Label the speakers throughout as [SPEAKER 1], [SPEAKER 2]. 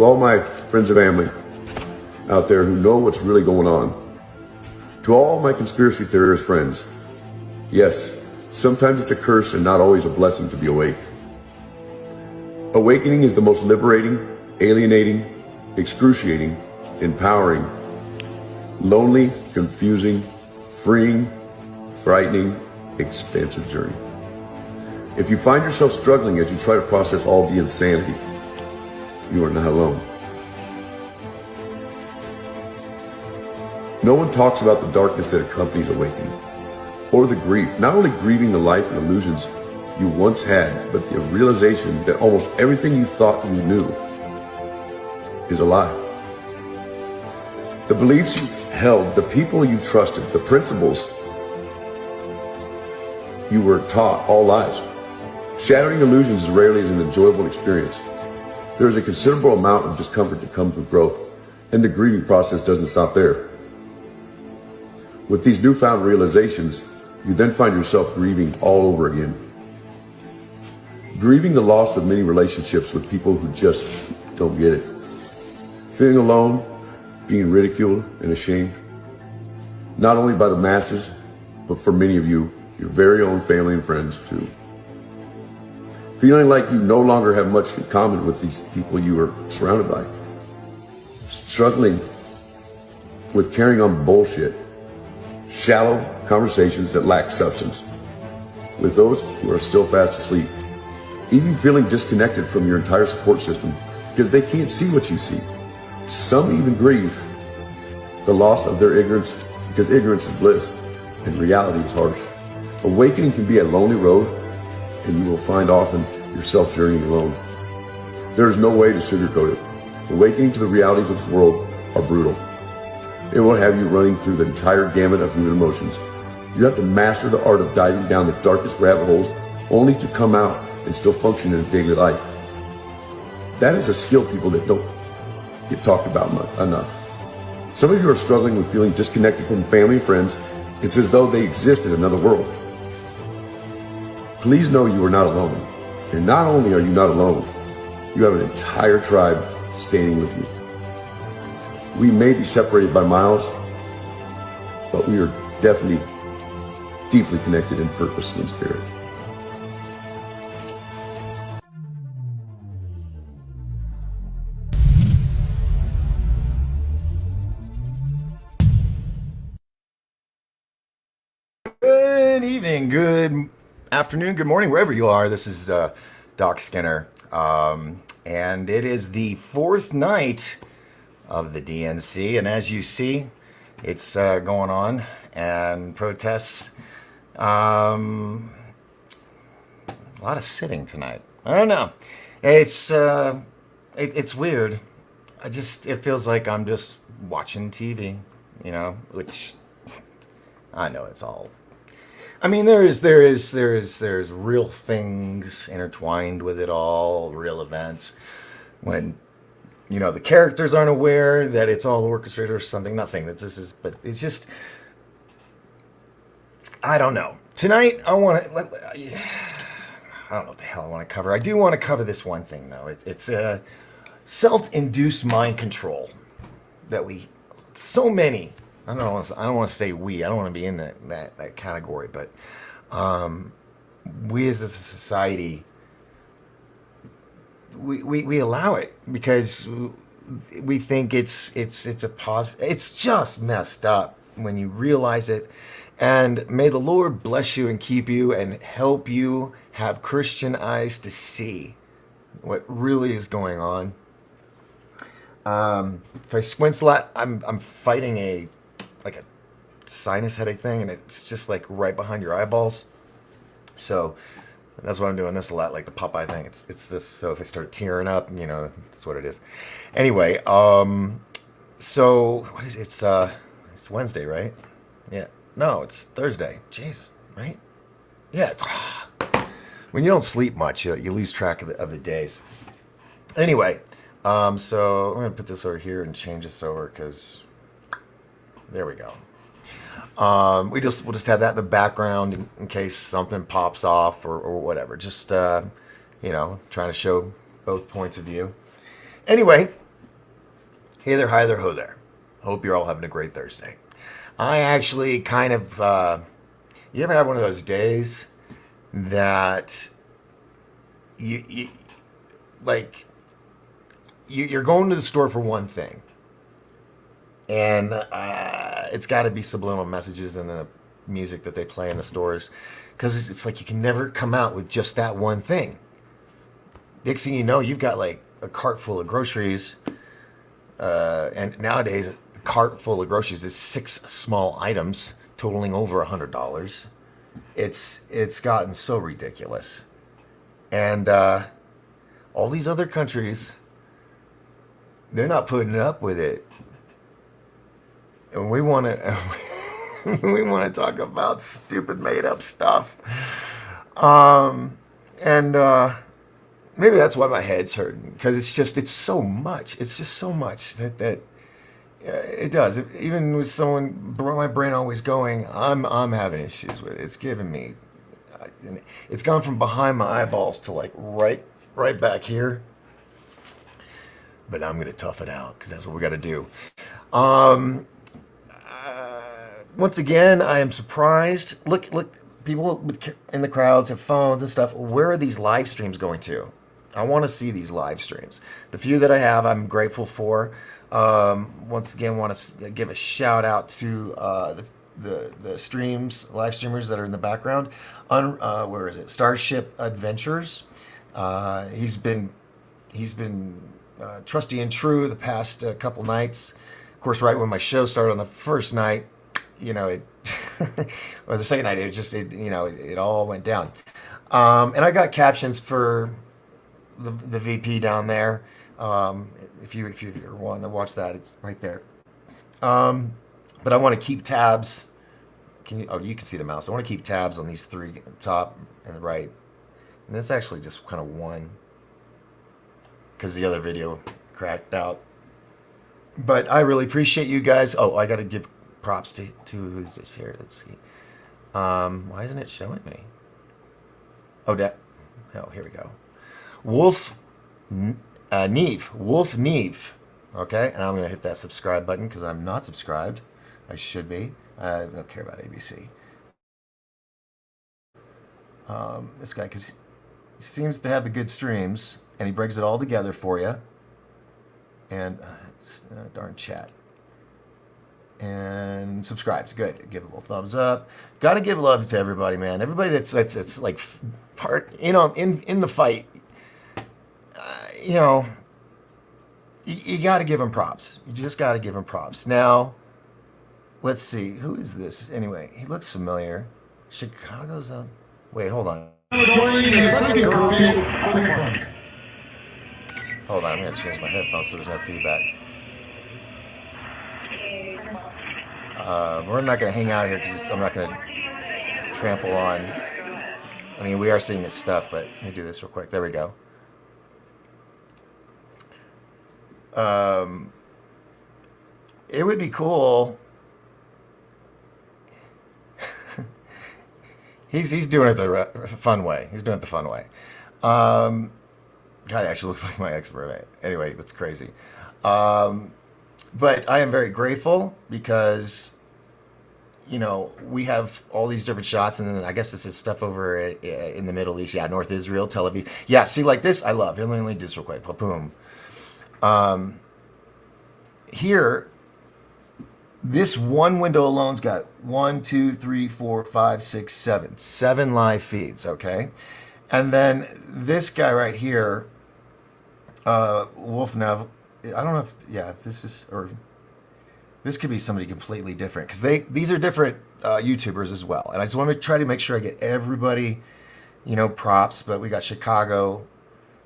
[SPEAKER 1] To all my friends and family out there who know what's really going on. To all my conspiracy theorist friends. Yes, sometimes it's a curse and not always a blessing to be awake. Awakening is the most liberating, alienating, excruciating, empowering, lonely, confusing, freeing, frightening, expansive journey. If you find yourself struggling as you try to process all the insanity, you are not alone. No one talks about the darkness that accompanies awakening, or the grief, not only grieving the life and illusions you once had, but the realization that almost everything you thought you knew is a lie. The beliefs you held, the people you trusted, the principles you were taught, all lies. Shattering illusions is rarely an enjoyable experience. There is a considerable amount of discomfort that comes with growth, and the grieving process doesn't stop there. With these newfound realizations, you then find yourself grieving all over again. Grieving the loss of many relationships with people who just don't get it. Feeling alone, being ridiculed and ashamed. Not only by the masses, but for many of you, your very own family and friends too. Feeling like you no longer have much in common with these people you are surrounded by. Struggling with carrying on bullshit, shallow conversations that lack substance with those who are still fast asleep. Even feeling disconnected from your entire support system because they can't see what you see. Some even grieve the loss of their ignorance because ignorance is bliss and reality is harsh. Awakening can be a lonely road, and you will find often yourself journeying alone. There is no way to sugarcoat it. Awakening to the realities of the world are brutal. It will have you running through the entire gamut of human emotions. You have to master the art of diving down the darkest rabbit holes only to come out and still function in daily life. That is a skill, people, that don't get talked about enough. Some of you are struggling with feeling disconnected from family and friends. It's as though they exist in another world. Please know you are not alone. And not only are you not alone, you have an entire tribe standing with you. We may be separated by miles, but we are definitely deeply connected in purpose and spirit.
[SPEAKER 2] Good evening, good afternoon, good morning, wherever you are. This is Doc Skinner, and it is the fourth night of the DNC, and as you see, it's going on, and protests. A lot of sitting tonight. I don't know. It's weird. It feels like I'm just watching TV, which I know it's all. I mean, there's real things intertwined with it all, real events. When, the characters aren't aware that it's all orchestrated or something. Not saying that this is, but it's just, I don't know. Tonight, I don't know what the hell I want to cover. I do want to cover this one thing, though. It's self-induced mind control that so many. I don't want to say we. I don't want to be in that category, but we as a society, we allow it because we think it's it's just messed up when you realize it. And may the Lord bless you and keep you and help you have Christian eyes to see what really is going on. If I squint a lot, I'm fighting a sinus headache thing, and it's just like right behind your eyeballs. So that's why I'm doing this a lot, like the Popeye thing. It's this. So if I start tearing up, that's what it is. Anyway, so what is it? It's Wednesday, right? Yeah. No, it's Thursday. Jesus, right? Yeah. When you don't sleep much, you lose track of the days. Anyway, so I'm gonna put this over here and change this over because there we go. We'll just have that in the background in case something pops off or whatever. Just trying to show both points of view. Anyway, Hey there, hi there, ho there. Hope you're all having a great Thursday. I actually kind of, you ever have one of those days that you like, you're going to the store for one thing, and it's got to be subliminal messages in the music that they play in the stores, because it's like you can never come out with just that one thing. Next thing you know, you've got like a cart full of groceries, and nowadays a cart full of groceries is 6 small items totaling over $100. It's gotten so ridiculous, and all these other countries, they're not putting up with it, and we want to we want to talk about stupid made up stuff, and maybe that's why my head's hurting, because it's so much. It's just so much that it does. Even with someone, my brain always going, I'm having issues with it. It's giving me, it's gone from behind my eyeballs to like right back here. But I'm gonna tough it out because that's what we got to do. Once again, I am surprised. Look, people in the crowds have phones and stuff. Where are these live streams going to? I want to see these live streams. The few that I have, I'm grateful for. Once again, want to give a shout out to the streams, live streamers that are in the background. Where is it? Starship Adventures. He's been trusty and true the past couple nights. Of course, right when my show started on the first night, it or the second night, it all went down. And I got captions for the VP down there. If you want to watch that, it's right there. But I want to keep tabs. You can see the mouse. I want to keep tabs on these 3 at the top and the right. And that's actually just kind of one, because the other video cracked out. But I really appreciate you guys. Oh, I got to give props to who's this here? Let's see. Why isn't it showing me? Oh, here we go. Wolf Neve. Okay, and I'm gonna hit that subscribe button because I'm not subscribed. I should be. I don't care about ABC. This guy, because he seems to have the good streams, and he brings it all together for you. And darn chat. And subscribes. Good. Give it a little thumbs up. Got to give love to everybody, man. Everybody that's like part in the fight. You got to give them props. You just got to give them props. Now, let's see. Who is this? Anyway, he looks familiar. Chicago's up. Wait, hold on. Hold on, I'm going to change my headphones so there's no feedback. We're not going to hang out here because I'm not going to trample on. I mean, we are seeing this stuff, but let me do this real quick. There we go. It would be cool. He's doing it the fun way. He's doing it the fun way. God, it actually looks like my ex-roommate. Anyway, that's crazy. But I am very grateful because, we have all these different shots, and then I guess this is stuff over in the Middle East. Yeah, North Israel, Tel Aviv. Yeah, see, like this, I love. Here, let me do this real quick. Boom. Here, this one window alone's got 1, 2, 3, 4, 5, 6, 7. 7 live feeds, okay? And then this guy right here, Wolfnev, I don't know if this is, or this could be somebody completely different, because these are different YouTubers as well. And I just want to try to make sure I get everybody, props. But we got Chicago,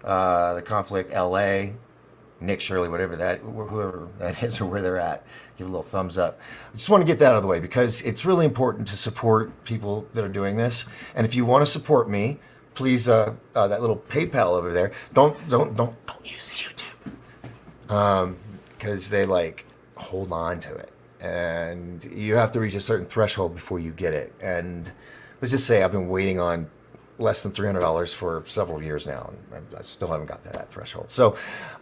[SPEAKER 2] the conflict, L.A., Nick Shirley, whoever that is, or where they're at. Give a little thumbs up. I just want to get that out of the way because it's really important to support people that are doing this. And if you want to support me, please, that little PayPal over there, don't use YouTube, because they hold on to it, and you have to reach a certain threshold before you get it. And let's just say I've been waiting on less than $300 for several years now, and I still haven't got that threshold. So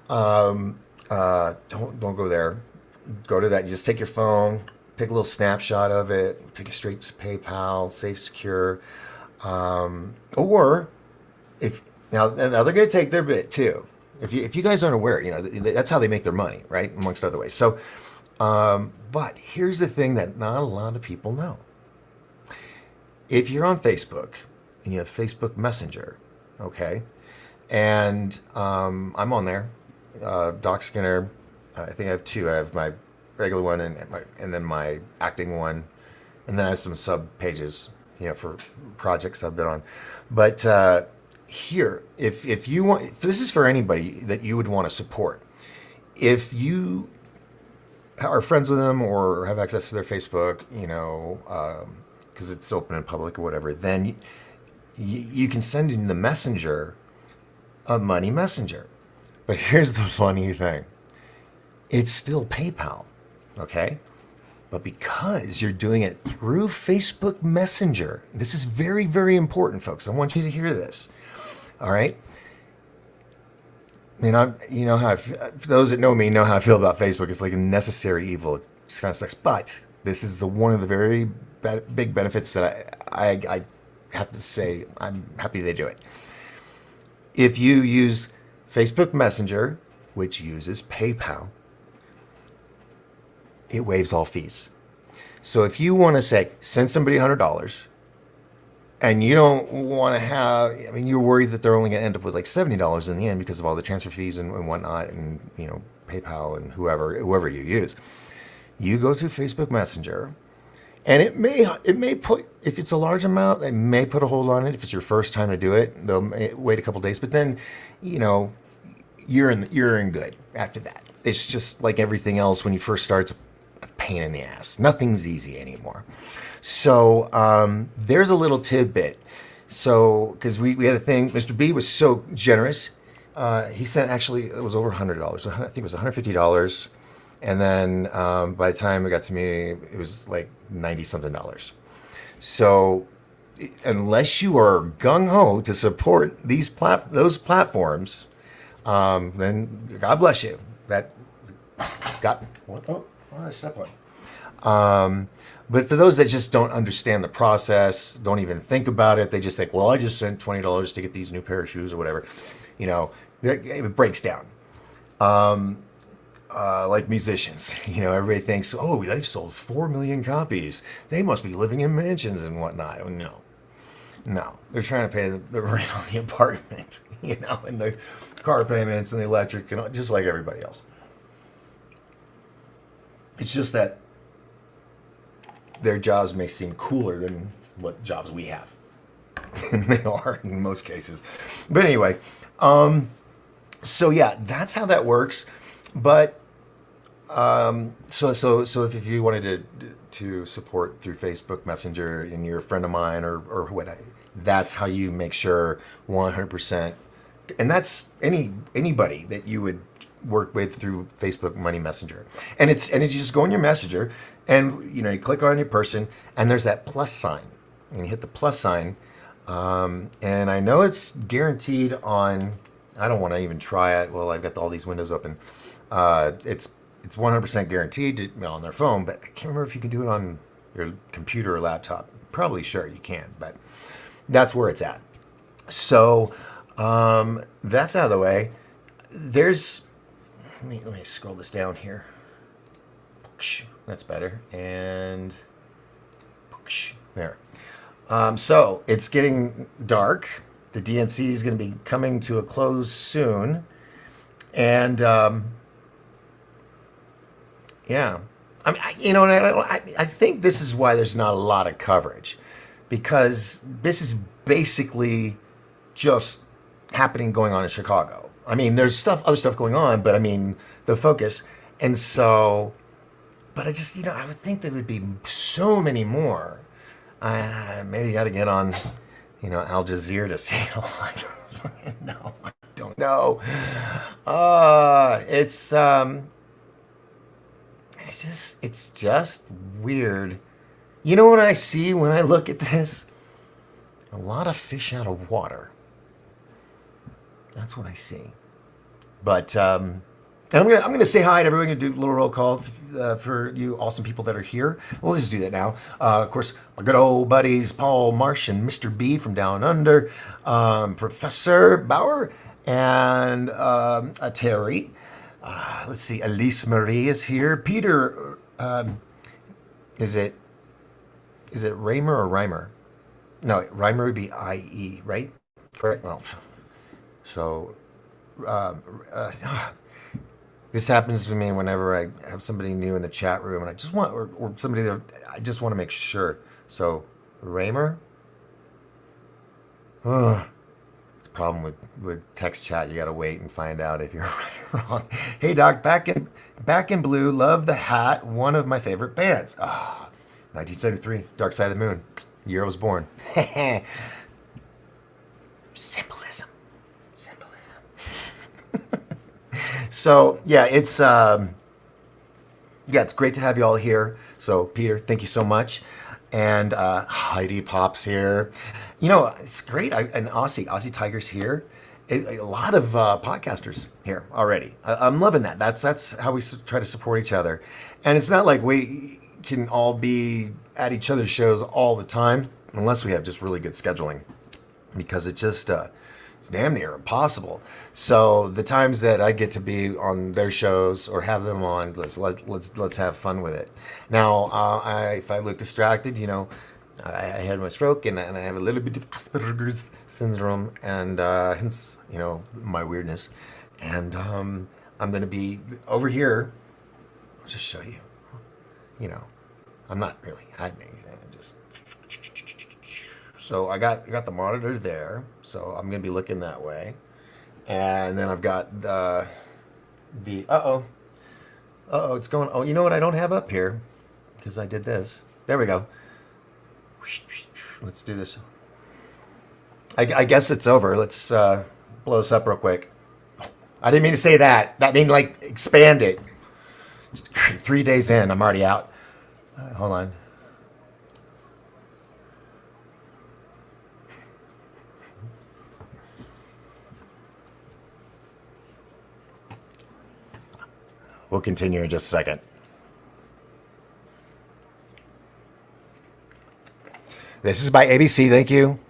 [SPEAKER 2] I don't go there. Go to that. You just take your phone, take a little snapshot of it, take it straight to PayPal, safe, secure. Or if now they're going to take their bit too. If you guys aren't aware, that's how they make their money, right? Amongst other ways. So, but here's the thing that not a lot of people know. If you're on Facebook and you have Facebook Messenger, okay, and I'm on there, Doc Skinner. I think I have two. I have my regular one and then my acting one, and then I have some sub pages, for projects I've been on. But here, if you want, if this is for anybody that you would want to support. If you are friends with them or have access to their Facebook, because it's open and public or whatever, then you can send in the messenger a money messenger. But here's the funny thing. It's still PayPal, okay? But because you're doing it through Facebook Messenger, this is very, very important, folks. I want you to hear this, all right? I mean, for those that know me know how I feel about Facebook. It's like a necessary evil. It kind of sucks. But this is one of the very big benefits that I have to say I'm happy they do it. If you use Facebook Messenger, which uses PayPal, it waives all fees. So if you want to say, send somebody $100, and you don't want to you're worried that they're only going to end up with like $70 in the end because of all the transfer fees and whatnot, and PayPal and whoever you use. You go through Facebook Messenger, and it may put, if it's a large amount, they may put a hold on it. If it's your first time to do it, they'll wait a couple days. But then, you're in good after that. It's just like everything else when you first start. It's a pain in the ass. Nothing's easy anymore. So there's a little tidbit. So because we had a thing, Mr. B was so generous. He sent, actually, it was over $100. I think it was $150. And then by the time it got to me, it was like $90-something. So unless you are gung-ho to support those platforms, then God bless you. What did I step on? But for those that just don't understand the process, don't even think about it, they just think, well, I just sent $20 to get these new pair of shoes or whatever. It breaks down. Like musicians, everybody thinks, oh, they've sold 4 million copies. They must be living in mansions and whatnot. No, they're trying to pay the rent on the apartment, and the car payments and the electric, and just like everybody else. It's just that their jobs may seem cooler than what jobs we have. And they are in most cases. But anyway, so yeah, that's how that works. But so if you wanted to support through Facebook Messenger and you're a friend of mine or what, that's how you make sure 100%. And that's anybody that you would work with through Facebook Money Messenger. And you just go in your messenger and you click on your person and there's that plus sign. And you hit the plus sign. And I know it's guaranteed on, I don't want to even try it. Well, I've got all these windows open. It's 100% guaranteed on their phone, but I can't remember if you can do it on your computer or laptop. Probably sure you can, but that's where it's at. So that's out of the way. Let me scroll this down here. That's better. And there. So it's getting dark. The DNC is going to be coming to a close soon. And yeah, I think this is why there's not a lot of coverage, because this is basically just going on in Chicago. I mean, there's other stuff going on, but I mean, the focus. And so, but I just, I would think there would be so many more. Maybe you got to get on, Al Jazeera to see it all. No, I don't know. It's just weird. You know what I see when I look at this? A lot of fish out of water. That's what I see. But And I'm gonna say hi to everyone. I'm gonna do a little roll call for you awesome people that are here. We'll just do that now. Of course, my good old buddies Paul Marsh and Mr. B from Down Under, Professor Bauer, and Terry. Let's see, Elise Marie is here. Peter, is it Raymer or Reimer? No, Reimer would be IE, right? Correct. Well, so. This happens to me whenever I have somebody new in the chat room, and I just want, or somebody that I just want to make sure. So, Raymer. Oh, it's a problem with text chat. You got to wait and find out if you're right or wrong. Hey, Doc, back in blue. Love the hat. One of my favorite bands. 1973, Dark Side of the Moon. Year I was born. Symbolism. So yeah, it's great to have you all here. So Peter, thank you so much, and Heidi Pop's here. You know, it's great. And Aussie Tiger's here. A lot of podcasters here already. I'm loving that. That's how we try to support each other, and it's not like we can all be at each other's shows all the time unless we have just really good scheduling, because it just it's damn near impossible. So the times that I get to be on their shows or have them on, let's have fun with it. Now, if I look distracted, you know, I had my stroke and I have a little bit of Asperger's syndrome, and hence, you know, my weirdness. And I'm gonna be over here. I'll just show you. You know, I'm not really hiding anything. I just. So I got the monitor there, so I'm gonna be looking that way, and then I've got the it's going. Oh, you know what I don't have up here, because I did this. There we go. Let's do this. I guess it's over. Let's blow this up real quick. I didn't mean to say that. That mean like expand it. Just 3 days in, I'm already out. Hold on. We'll continue in just a second. This is by ABC. Thank you.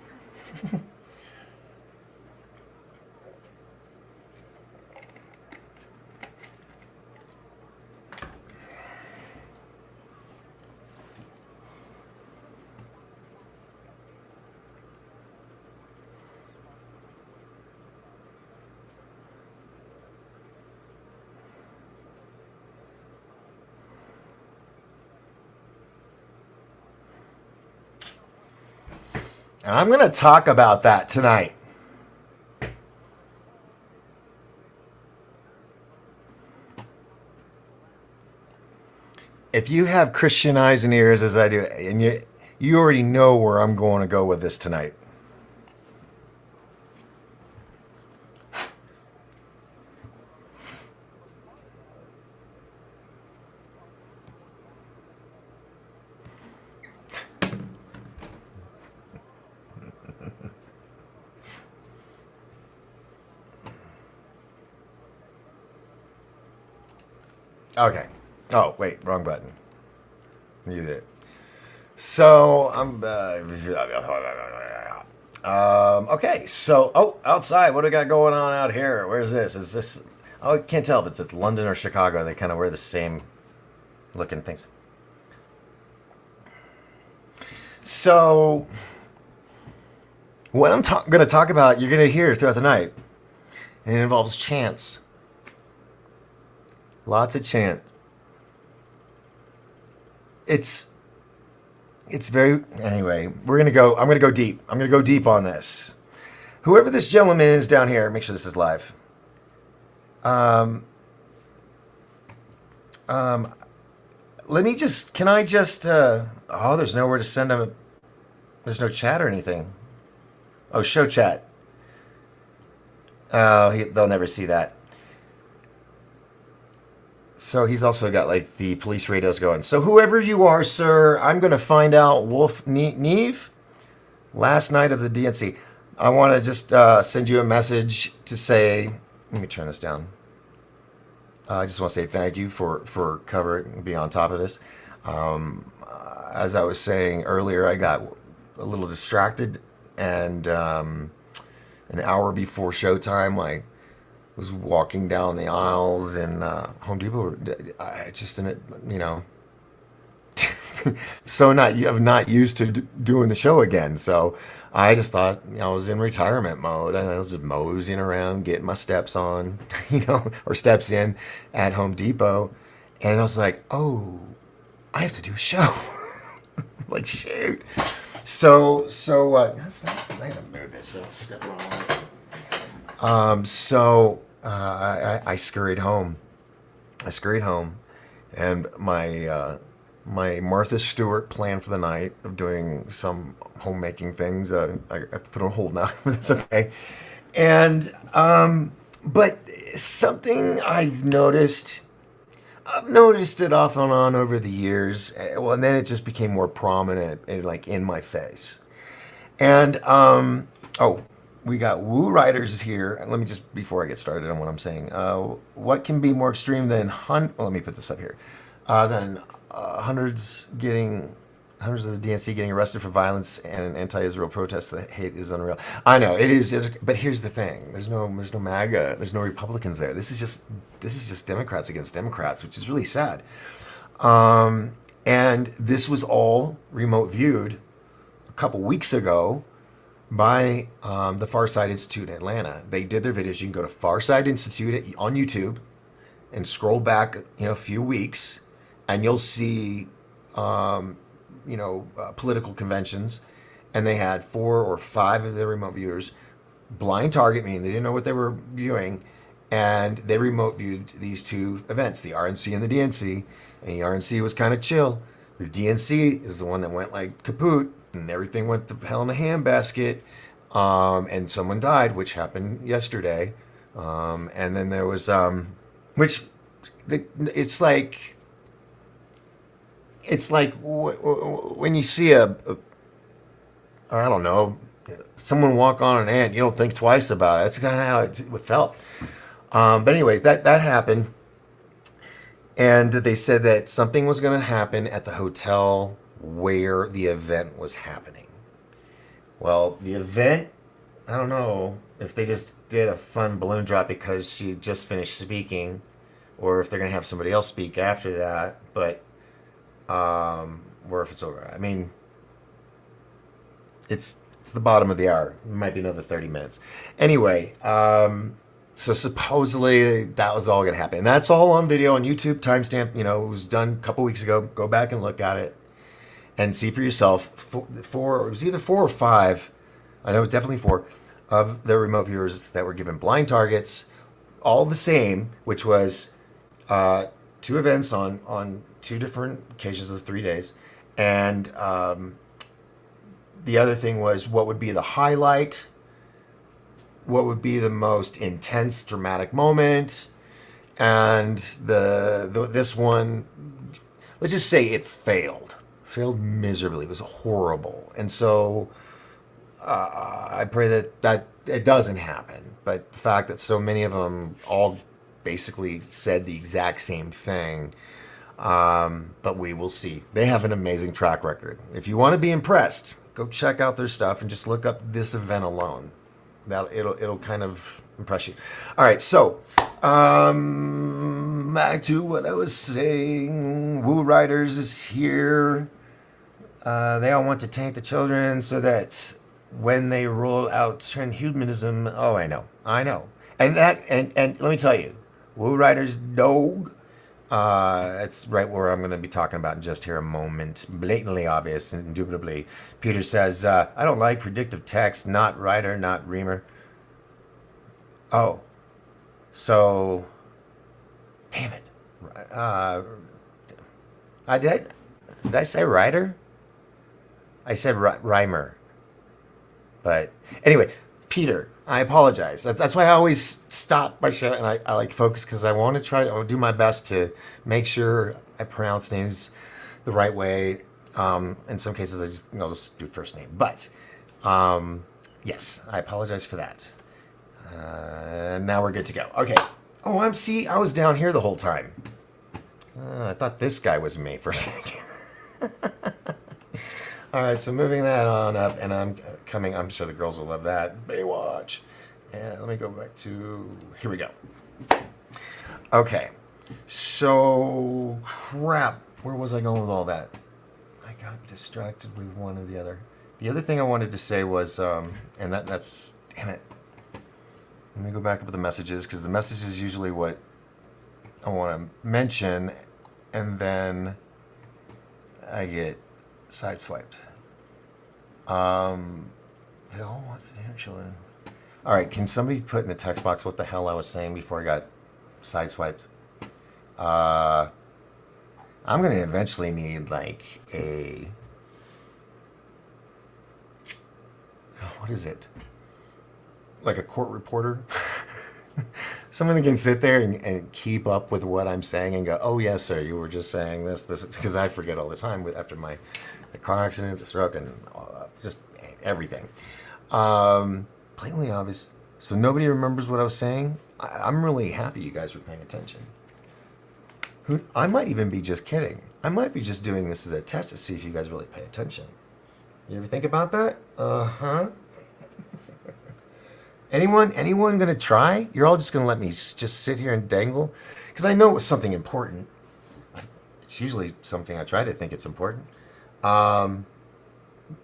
[SPEAKER 2] And I'm going to talk about that tonight. If you have Christian eyes and ears as I do, and you already know where I'm going to go with this tonight. Okay. Oh, wait, wrong button. You did it. So I'm. Okay. So outside, what do we got going on out here? Where's this? Is this? Oh, I can't tell if it's London or Chicago. They kind of wear the same looking things. So what I'm going to talk about, you're going to hear throughout the night, and it involves chants. Lots of chant. It's very, anyway, I'm going to go deep. I'm going to go deep on this. Whoever this gentleman is down here, make sure this is live. Let me just, can I just, there's nowhere to send him. There's no chat or anything. Oh, show chat. Oh, they'll never see that. So he's also got like the police radios going. So whoever you are, sir, I'm going to find out Wolf Neve, last night of the DNC. I want to just send you a message to say, let me turn this down. I just want to say thank you for covering and being on top of this. As I was saying earlier, I got a little distracted, and an hour before showtime, I was walking down the aisles in Home Depot. I just didn't, so I'm not used to doing the show again. So I just thought, I was in retirement mode. I was just moseying around, getting my steps on, or steps in at Home Depot, and I was like, oh, I have to do a show. Like, shoot. That's nice. I'm gonna move this. So step on. I scurried home. And my Martha Stewart plan for the night of doing some homemaking things, I have to put on hold now. But it's okay. And but something I've noticed it off and on over the years. Well, and then it just became more prominent, like in my face. And we got Woo Riders here. Let me just, before I get started on what I'm saying, what can be more extreme than well, let me put this up here. Than hundreds of the DNC getting arrested for violence and anti-Israel protests. The hate is unreal. I know it is, but here's the thing: there's no MAGA, there's no Republicans there. This is just Democrats against Democrats, which is really sad. And this was all remote viewed a couple weeks ago by the Farside Institute in Atlanta. They did their videos. You can go to Farside Institute on YouTube and scroll back, a few weeks, and you'll see, political conventions, and they had 4 or 5 of the remote viewers blind target, meaning they didn't know what they were viewing, and they remote viewed these 2 events, the RNC and the DNC, and the RNC was kind of chill. The DNC is the one that went like kaput, and everything went to hell in a handbasket, and someone died, which happened yesterday, and then there was, it's like when you see I don't know, someone walk on an ant, you don't think twice about it. That's kind of how it felt. But anyway, that happened. And they said that something was going to happen at the hotel where the event was happening. Well, the event, I don't know if they just did a fun balloon drop because she just finished speaking, or if they're going to have somebody else speak after that. But or if it's over. I mean, it's the bottom of the hour. It might be another 30 minutes. Anyway, so supposedly that was all going to happen. And that's all on video on YouTube, timestamp. It was done a couple weeks ago. Go back and look at it and see for yourself. It was either 4 or 5. I know it's definitely 4 of the remote viewers that were given blind targets, all the same, which was 2 events on 2 different occasions of 3 days. And the other thing was, what would be the highlight? What would be the most intense, dramatic moment? And this one, let's just say it failed miserably. It was horrible. And so I pray that it doesn't happen. But the fact that so many of them all basically said the exact same thing. But we will see. They have an amazing track record. If you want to be impressed, go check out their stuff and just look up this event alone. It'll kind of impress you. All right, so back to what I was saying. Woo Riders is here. They all want to tank the children so that when they roll out transhumanism, I know, and let me tell you, Woo Riders dog. It's right where I'm going to be talking about in just here a moment. Blatantly obvious, indubitably. Peter says, I don't like predictive text, not writer, not reamer. Oh. So, damn it. Did I say writer? I said rhymer. But anyway, Peter, I apologize. That's why I always stop my show and I like focus, because I want to do my best to make sure I pronounce names the right way. In some cases, I'll just do first name. But yes, I apologize for that. Now we're good to go. Okay. Oh, I was down here the whole time. I thought this guy was me for a second. All right, so moving that on up, and I'm sure the girls will love that. Baywatch. And let me go back to, here we go. Okay, so crap. Where was I going with all that? I got distracted with one or the other. The other thing I wanted to say was, and that's, damn it. Let me go back up to the messages, because the message is usually what I want to mention, and then I get sideswiped. They all want to hear children. All right, can somebody put in the text box what the hell I was saying before I got sideswiped? I'm going to eventually need like a... what is it? Like a court reporter? Someone that can sit there and keep up with what I'm saying and go, oh, yes, sir, you were just saying this, because I forget all the time after the car accident, the stroke, and just everything. Blatantly obvious. So nobody remembers what I was saying? I'm really happy you guys were paying attention. I might even be just kidding. I might be just doing this as a test to see if you guys really pay attention. You ever think about that? Uh-huh. Anyone gonna try? You're all just gonna let me just sit here and dangle? Because I know it was something important. It's usually something I try to think it's important.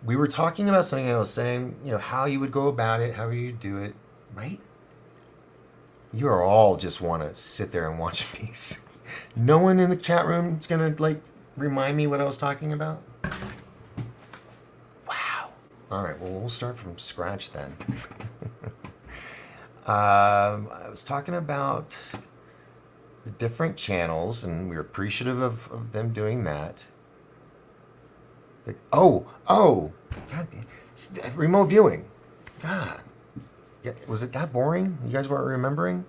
[SPEAKER 2] We were talking about something I was saying, how you would go about it, how you do it, right? You are all just want to sit there and watch me. No one in the chat room is gonna remind me what I was talking about. Wow. All right. Well, we'll start from scratch then. I was talking about the different channels, and we were appreciative of them doing that. God, remote viewing. God, yeah, was it that boring? You guys weren't remembering?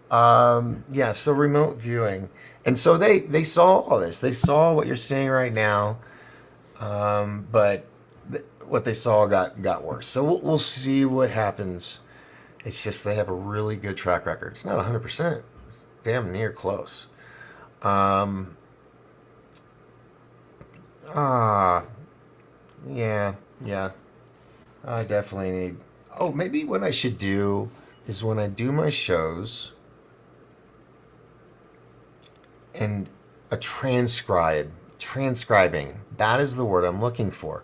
[SPEAKER 2] Yeah, so remote viewing, and so they saw all this. They saw what you're seeing right now, but what they saw got worse. So we'll see what happens. It's just they have a really good track record. It's not 100%. It's damn near close. Yeah. I definitely need... Oh, maybe what I should do is when I do my shows and transcribing, that is the word I'm looking for.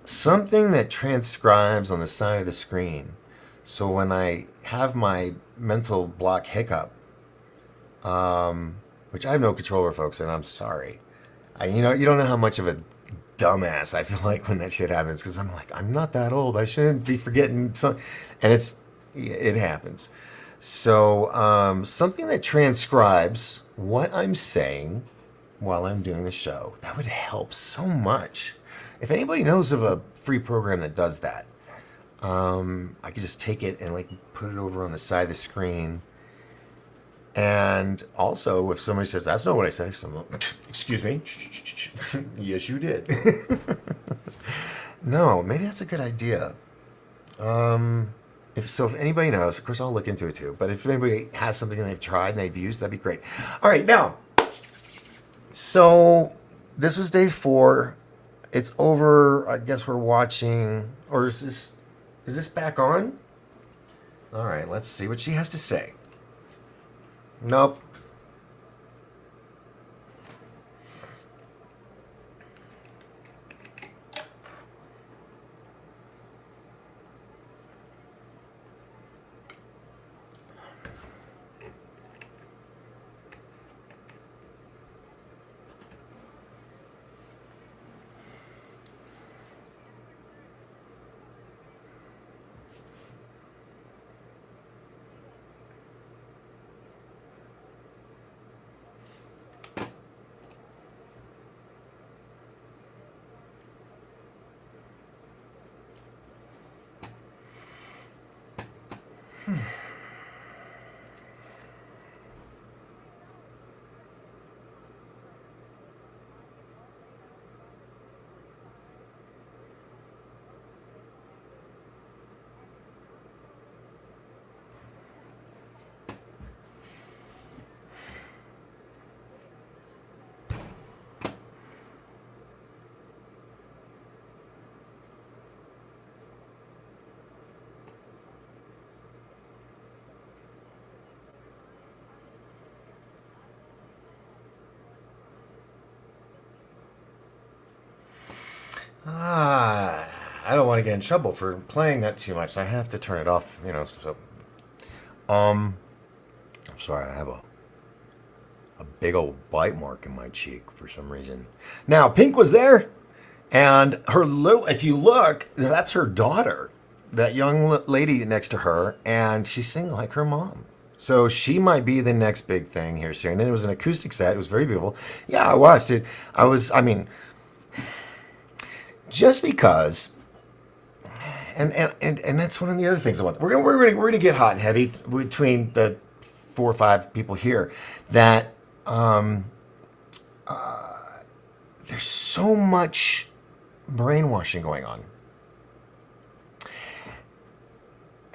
[SPEAKER 2] Something that transcribes on the side of the screen. So when I have my mental block hiccup, which I have no control over, folks, and I'm sorry. You don't know how much of a dumbass I feel like when that shit happens, because I'm like, I'm not that old. I shouldn't be forgetting some, and it happens. So something that transcribes what I'm saying while I'm doing the show, that would help so much. If anybody knows of a free program that does that, I could just take it and put it over on the side of the screen. And also, if somebody says, that's not what I said, excuse me. Yes, you did. No, maybe that's a good idea. If anybody knows, of course, I'll look into it too. But if anybody has something they've tried and they've used, that'd be great. All right, now, so this was day 4. It's over. I guess we're watching, or is this back on? All right, let's see what she has to say. Nope. I don't want to get in trouble for playing that too much. I have to turn it off, um, I'm sorry, I have a big old bite mark in my cheek for some reason. Now, Pink was there, and her little, if you look, that's her daughter, that young lady next to her, and she's singing like her mom. So she might be the next big thing here soon. And it was an acoustic set. It was very beautiful. Yeah, I watched it. Just because, and that's one of the other things I want. We're gonna get hot and heavy between the 4 or 5 people here. That there's so much brainwashing going on.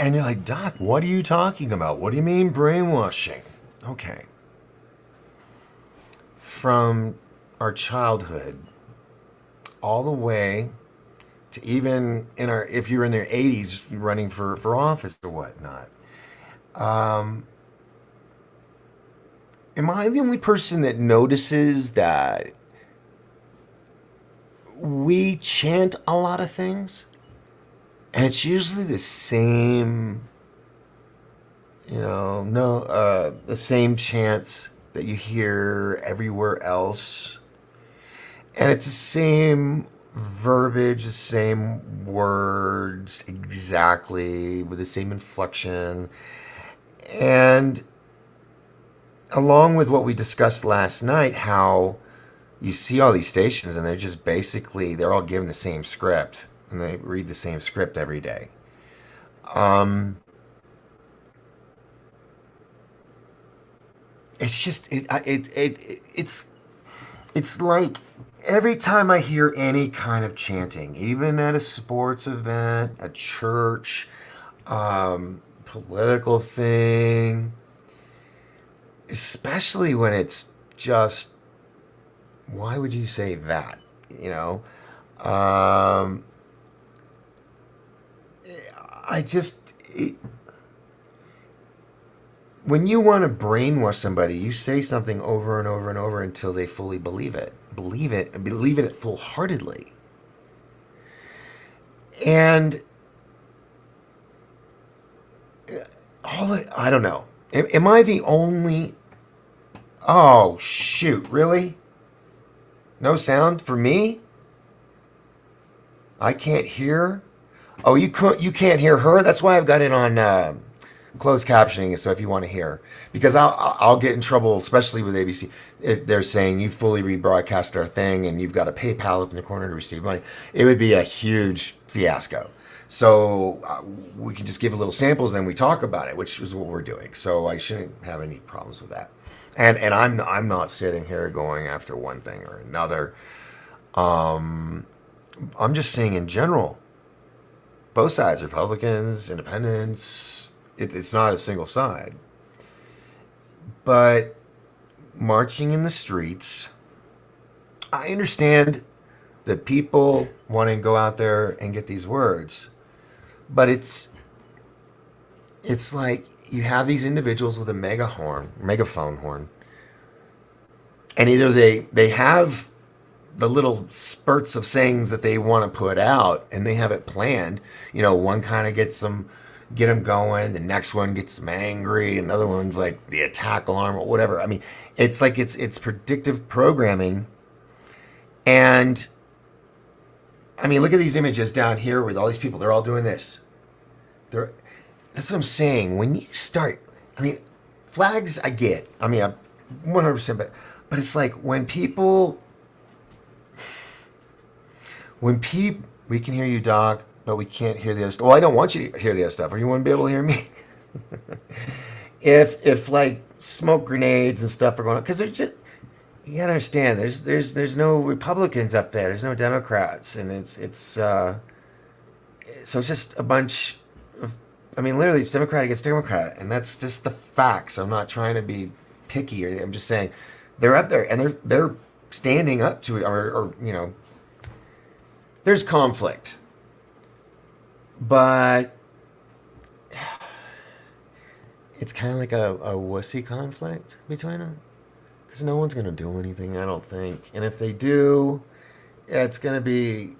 [SPEAKER 2] And you're like, Doc, what are you talking about? What do you mean brainwashing? Okay. From our childhood all the way to even if you're in their 80s running for office or whatnot. Am I the only person that notices that we chant a lot of things? And it's usually the same, the same chants that you hear everywhere else. And it's the same verbiage, the same words exactly, with the same inflection. And along with what we discussed last night, how you see all these stations and they're just basically, they're all given the same script and they read the same script every day. It's just, it's like every time I hear any kind of chanting, even at a sports event, a church, political thing, especially when it's just, why would you say that? Um, I just, when you want to brainwash somebody, you say something over and over and over until they fully believe it, and believe in it full heartedly. And I don't know. Am I the only? Oh shoot! Really? No sound for me? I can't hear. Oh, you can't hear her. That's why I've got it on closed captioning. So if you want to hear, because I'll get in trouble, especially with ABC, if they're saying you fully rebroadcast our thing and you've got a PayPal up in the corner to receive money. It would be a huge fiasco. So we can just give a little samples, then we talk about it, which is what we're doing. So I shouldn't have any problems with that. And I'm not sitting here going after one thing or another. I'm just saying in general, both sides, Republicans, independents, it's not a single side. But marching in the streets, I understand that people want to go out there and get these words, but it's like you have these individuals with a megaphone horn, and either they have the little spurts of sayings that they want to put out, and they have it planned. One kind of get them going. The next one gets them angry. Another one's like the attack alarm or whatever. I mean, it's like it's predictive programming. And I mean, look at these images down here with all these people. They're all doing this. That's what I'm saying. When you start, I mean, flags I get. I mean, I'm 100%, but it's like we can hear you, dog, but we can't hear the other stuff. Well, I don't want you to hear the other stuff, or you wouldn't be able to hear me. if like smoke grenades and stuff are going on, because there's just, you gotta understand, there's no Republicans up there, there's no Democrats, and so it's just a bunch of, I mean, literally, it's Democrat against Democrat, and that's just the facts. I'm not trying to be picky or anything. I'm just saying they're up there and they're standing up to it, or there's conflict, but it's kind of like a wussy conflict between them, because no one's going to do anything, I don't think. And if they do, yeah, it's going to be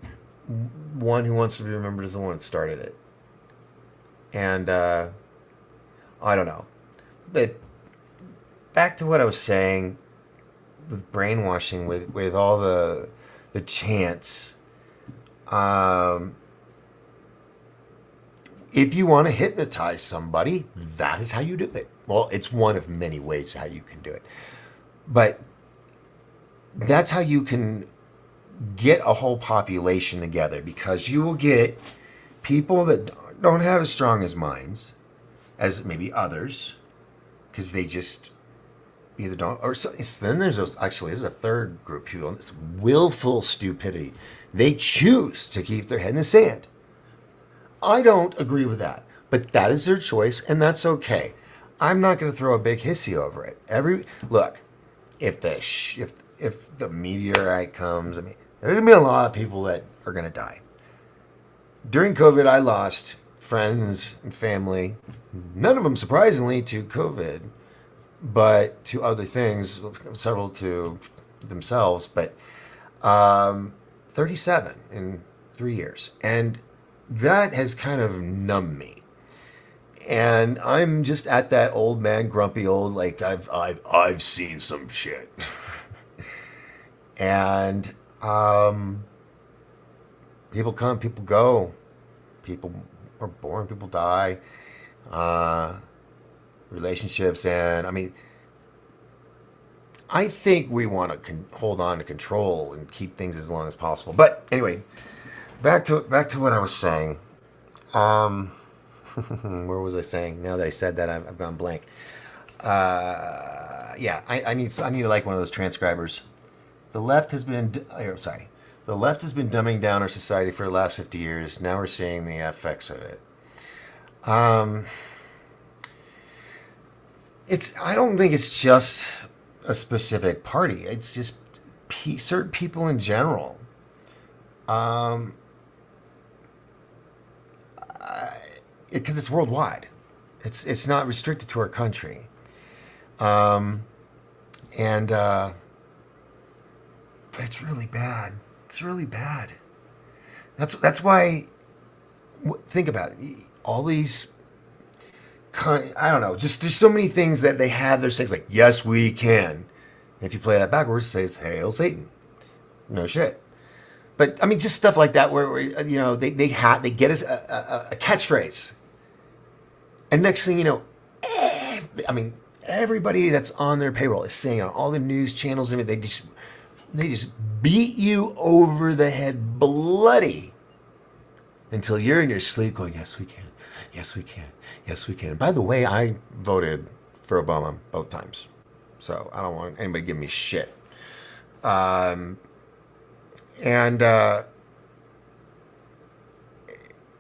[SPEAKER 2] one who wants to be remembered as the one that started it. And I don't know. But back to what I was saying with brainwashing, with all the chants. If you want to hypnotize somebody, that is how you do it. Well, it's one of many ways how you can do it. But that's how you can get a whole population together, because you will get people that don't have as strong as minds as maybe others, because they just either don't, or so, then there's a third group of people. It's willful stupidity. They choose to keep their head in the sand. I don't agree with that, but that is their choice, and that's okay. I'm not going to throw a big hissy over it. Look, if the meteorite comes, I mean, there's going to be a lot of people that are going to die. During COVID, I lost friends and family, none of them surprisingly to COVID, but to other things, several to themselves, but 37 in 3 years. And that has kind of numbed me. And I'm just at that old man, grumpy old, like I've seen some shit. And people come, people go. People are born, people die. Relationships, and I mean, I think we want to hold on to control and keep things as long as possible. But anyway, back to what I was saying. Where was I saying? Now that I said that, I've gone blank. Yeah, I need to like one of those transcribers. The left has been dumbing down our society for the last 50 years. Now we're seeing the effects of it. I don't think it's just a specific party. It's just certain people in general. Because it's worldwide. It's not restricted to our country. But it's really bad. It's really bad. That's why. Think about it. All these. I don't know. Just there's so many things that they have. Their saying like, "Yes, we can." And if you play that backwards, it says, "Hail Satan." No shit. But I mean, just stuff like that, where they get us a catchphrase, and next thing you know, everybody that's on their payroll is saying on all the news channels and everything, they just beat you over the head bloody until you're in your sleep going, "Yes, we can. Yes, we can. Yes, we can." And by the way, I voted for Obama both times, so I don't want anybody giving me shit. The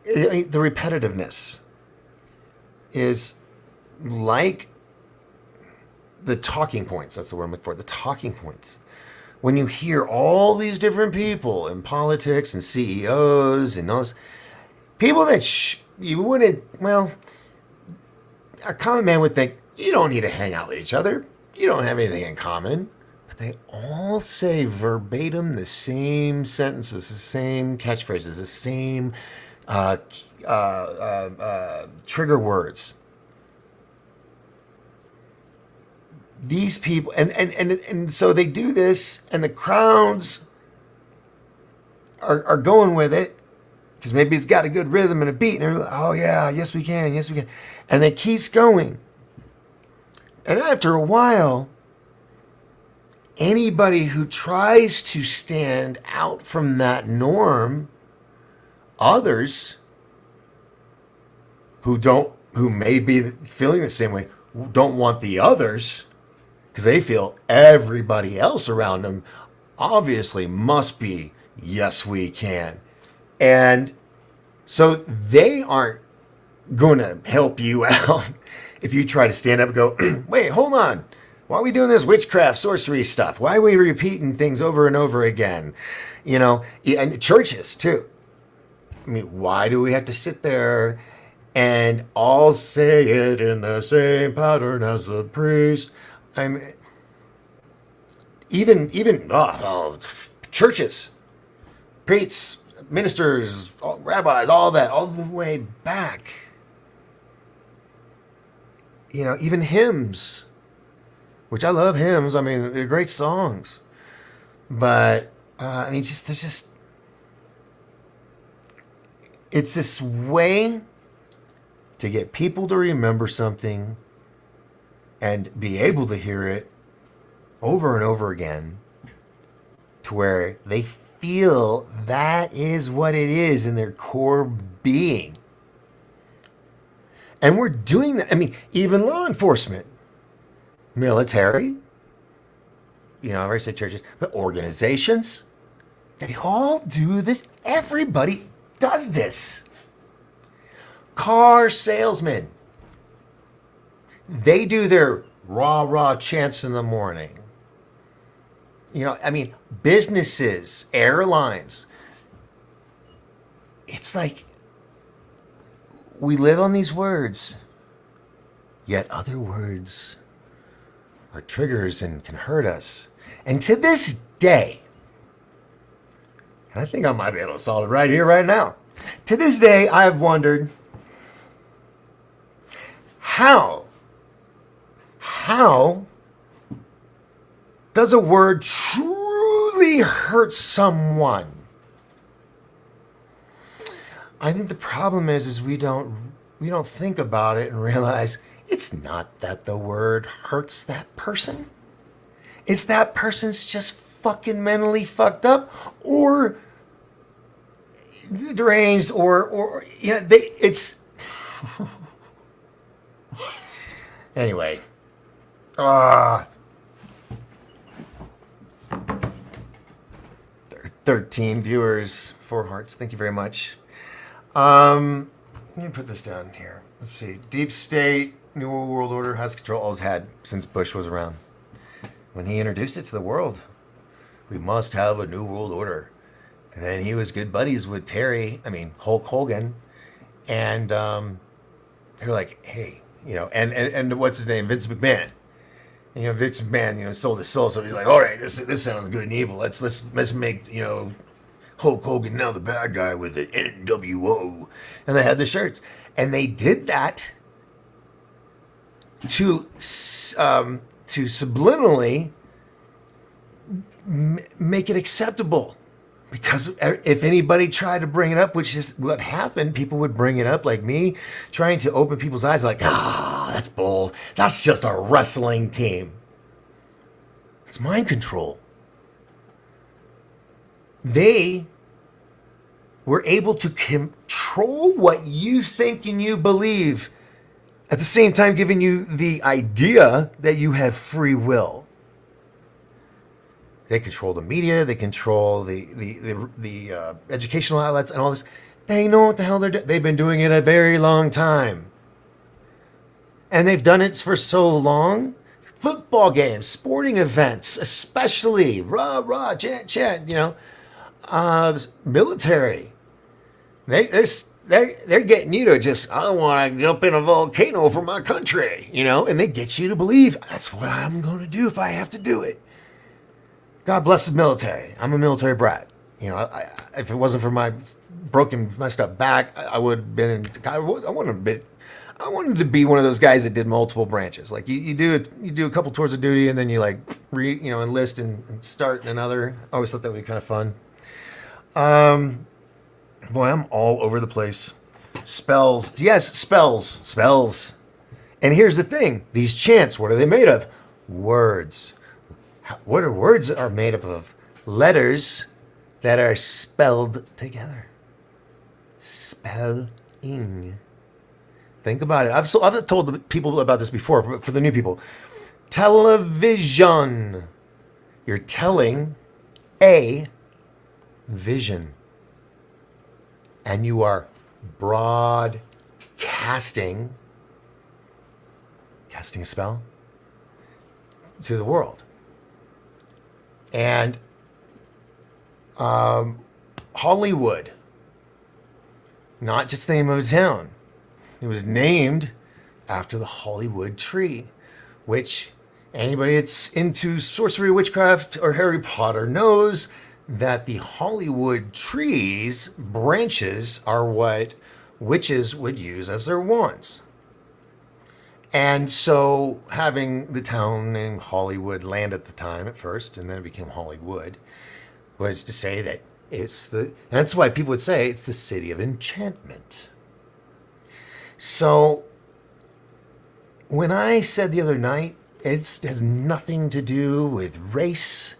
[SPEAKER 2] repetitiveness is like the talking points. That's the word I'm looking for. The talking points. When you hear all these different people in politics and CEOs and all this, people that you wouldn't, well, a common man would think, you don't need to hang out with each other. You don't have anything in common. But they all say verbatim the same sentences, the same catchphrases, the same trigger words. These people, and so they do this, and the crowds are going with it, because maybe it's got a good rhythm and a beat, and they're like, "Oh yeah, yes we can, yes we can," and it keeps going. And after a while, anybody who tries to stand out from that norm, others who may be feeling the same way, don't want the others, because they feel everybody else around them obviously must be, yes, we can. And so they aren't going to help you out if you try to stand up and go, "Wait, hold on. Why are we doing this witchcraft, sorcery stuff? Why are we repeating things over and over again?" And churches too. I mean, why do we have to sit there and all say it in the same pattern as the priest? even churches, priests, ministers, rabbis, all that, all the way back. Even hymns, which I love hymns. I mean, they're great songs. But, it's this way to get people to remember something and be able to hear it over and over again to where they feel that is what it is in their core being. And we're doing that. I mean, even law enforcement, military, I already said churches, but organizations, they all do this. Everybody does this. Car salesmen, they do their rah-rah chants in the morning. Businesses, airlines. It's like we live on these words, yet other words are triggers and can hurt us. And to this day, and I think I might be able to solve it right here, right now. To this day, I've wondered how does a word truly hurt someone? I think the problem is we don't think about it and realize it's not that the word hurts that person. It's that person's just fucking mentally fucked up or deranged or it's anyway. 13 viewers, 4 hearts. Thank you very much. Let me put this down here. Let's see. Deep State, New World Order has control. Always had since Bush was around. When he introduced it to the world, we must have a New World Order. And then he was good buddies with Hulk Hogan. And they were like, hey, and what's his name? Vince McMahon. And, Vince McMahon, sold his soul. So he's like, all right, this sounds good and evil. Let's make, Hulk Hogan now the bad guy with the NWO. And they had the shirts. And they did that to subliminally make it acceptable. Because if anybody tried to bring it up, which is what happened, people would bring it up, like me, trying to open people's eyes like, that's bull. That's just a wrestling team. It's mind control. They were able to control what you think and you believe, at the same time giving you the idea that you have free will. They control the media. They control the educational outlets and all this. They know what the hell they're doing. They've been doing it a very long time. And they've done it for so long. Football games, sporting events, especially. Rah, rah, chant, chant, military. They're getting you to just, I want to jump in a volcano for my country, and they get you to believe that's what I'm going to do if I have to do it. God bless the military. I'm a military brat. If it wasn't for my messed up back, I would have been. I wanted to be one of those guys that did multiple branches. Like you do a couple tours of duty, and then you enlist and start another. I always thought that would be kind of fun. Boy, I'm all over the place. Spells, yes, spells. And here's the thing: these chants, what are they made of? Words. What are words are made up of? Letters that are spelled together. Spelling. Think about it. I've told people about this before, but for the new people. Television. You're telling a vision. And you are broadcasting, casting a spell, to the world. And Hollywood, not just the name of a town. It was named after the Hollywood tree, which anybody that's into sorcery, witchcraft, or Harry Potter knows that the Hollywood trees, branches, are what witches would use as their wands. And so having the town named Hollywood land at the time at first, and then it became Hollywood, was to say that that's why people would say it's the city of enchantment. So when I said the other night, it has nothing to do with race,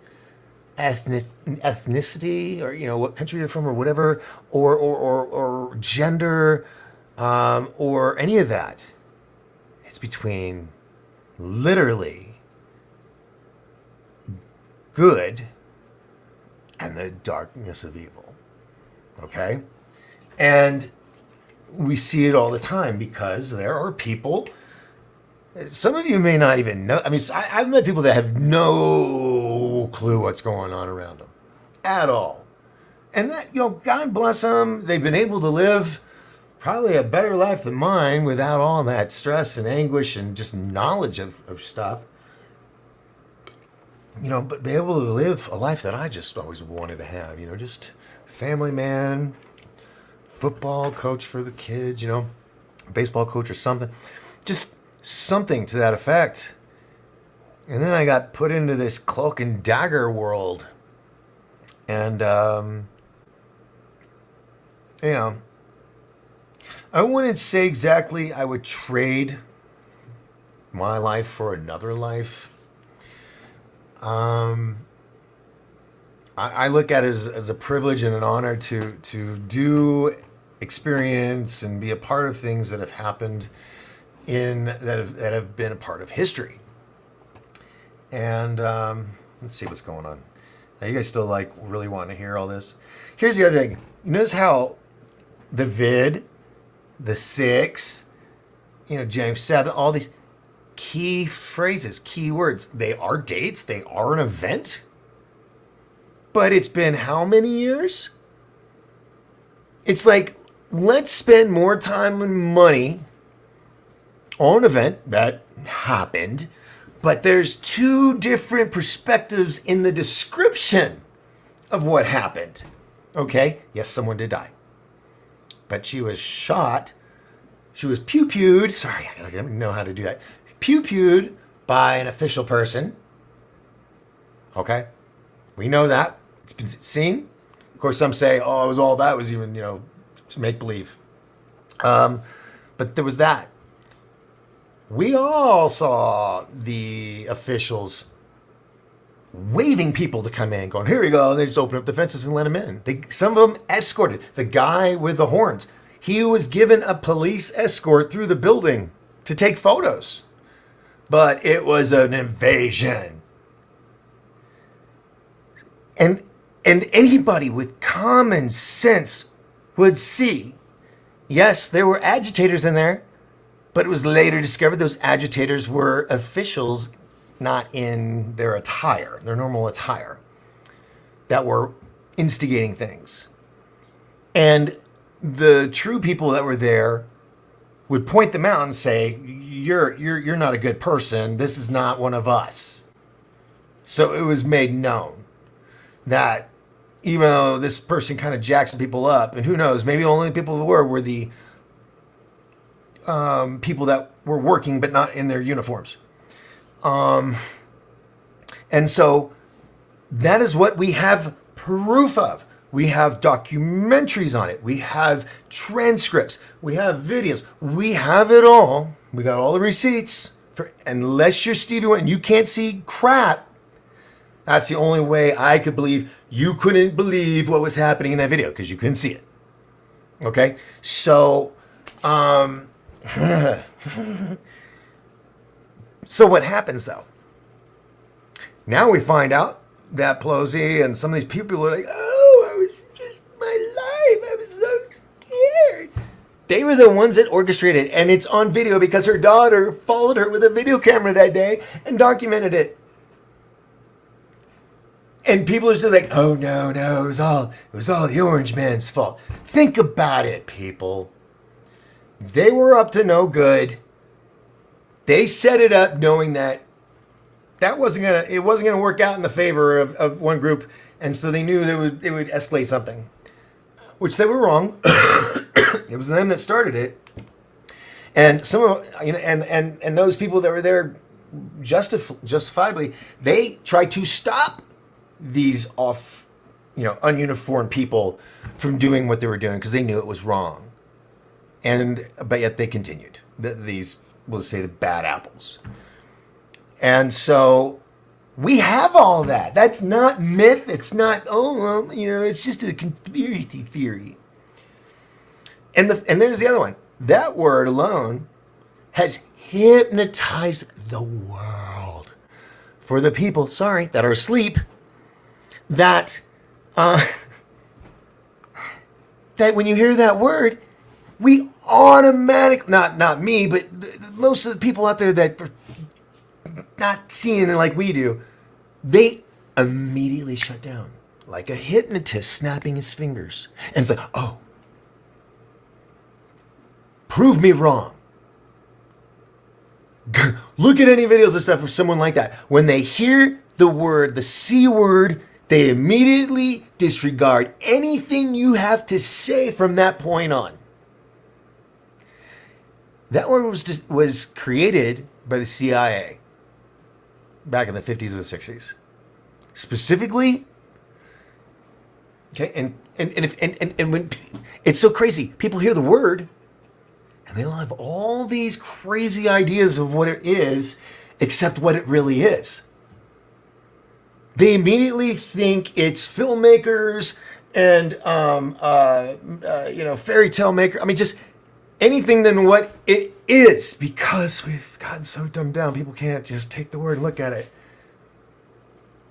[SPEAKER 2] ethnicity, or what country you're from, or whatever, or gender, or any of that. It's between literally good and the darkness of evil. Okay? And we see it all the time because there are people. Some of you may not even know. I mean, I've met people that have no clue what's going on around them at all. And that, God bless them. They've been able to live probably a better life than mine without all that stress and anguish and just knowledge of stuff. But be able to live a life that I just always wanted to have, just family man, football coach for the kids, baseball coach or something. Just something to that effect. And then I got put into this cloak and dagger world. And, I wouldn't say exactly I would trade my life for another life. I look at it as a privilege and an honor to do experience and be a part of things that have happened that have been a part of history. And let's see what's going on. Now, you guys still really want to hear all this? Here's the other thing. You notice how the vid, the 6, James 7, all these key phrases, key words, they are dates, they are an event. But it's been how many years? It's like, let's spend more time and money on an event that happened, but there's 2 different perspectives in the description of what happened. Okay, yes, someone did die. But she was shot. She was pew-pewed. Sorry, I don't know how to do that. Pew-pewed by an official person. Okay, we know that. It's been seen. Of course, some say, oh, it was all that was even, make-believe. But there was that. We all saw the officials waving people to come in, going, here we go. And they just opened up the fences and let them in. Some of them escorted. The guy with the horns, he was given a police escort through the building to take photos. But it was an invasion. And anybody with common sense would see, yes, there were agitators in there, but it was later discovered those agitators were officials, not in their attire, their normal attire, that were instigating things. And the true people that were there would point them out and say, you're not a good person. This is not one of us. So it was made known that even though this person kind of jacks some people up, and who knows, maybe only people who were the people that were working but not in their uniforms. And so that is what we have proof of. We have documentaries on it. We have transcripts. We have videos. We have it all. We got all the receipts. Unless you're Stevie Wonder and you can't see crap, that's the only way I could believe you couldn't believe what was happening in that video because you couldn't see it. Okay? So, so what happens though? Now we find out that Pelosi and some of these people are like, oh, it was just my life. I was so scared. They were the ones that orchestrated, and it's on video because her daughter followed her with a video camera that day and documented it. And people are still like, oh no, it was all the orange man's fault. Think about it, people. They were up to no good. They set it up knowing that it wasn't gonna work out in the favor of one group, And so they knew they would escalate something, which they were wrong. It was them that started it. And some of, you know, and those people that were there justifiably, they tried to stop these ununiformed people from doing what they were doing because they knew it was wrong. But yet they continued. These, we'll say, the bad apples. And so we have all that. That's not myth. It's not, it's just a conspiracy theory. And there's the other one. That word alone has hypnotized the world for the people, that are asleep, that when you hear that word, we automatically, not me, but most of the people out there that are not seeing it like we do, they immediately shut down like a hypnotist snapping his fingers and say, oh, prove me wrong. Look at any videos and stuff of someone like that. When they hear the C word, they immediately disregard anything you have to say from that point on. That word was created by the CIA back in the 50s or the 60s. Specifically, okay, and when it's so crazy, people hear the word and they'll have all these crazy ideas of what it is, except what it really is. They immediately think it's filmmakers and fairy tale maker. I mean, just anything than what it is, because we've gotten so dumbed down. People can't just take the word and look at it.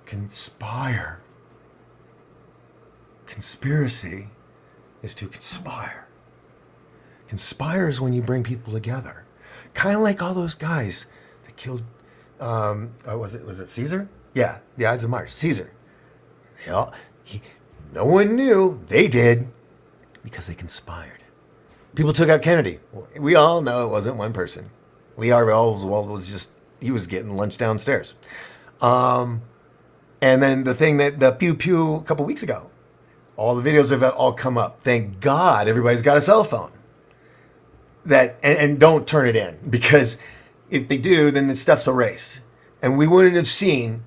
[SPEAKER 2] Conspire. Conspiracy is to conspire. Conspire is when you bring people together. Kind of like all those guys that killed, was it Caesar? Yeah, the Ides of March. Caesar. No one knew. They did because they conspired. People took out Kennedy. We all know it wasn't one person. Lee Harvey Oswald he was getting lunch downstairs. And then the pew pew a couple weeks ago, all the videos of it all come up. Thank God everybody's got a cell phone. And don't turn it in, because if they do, then the stuff's erased. And we wouldn't have seen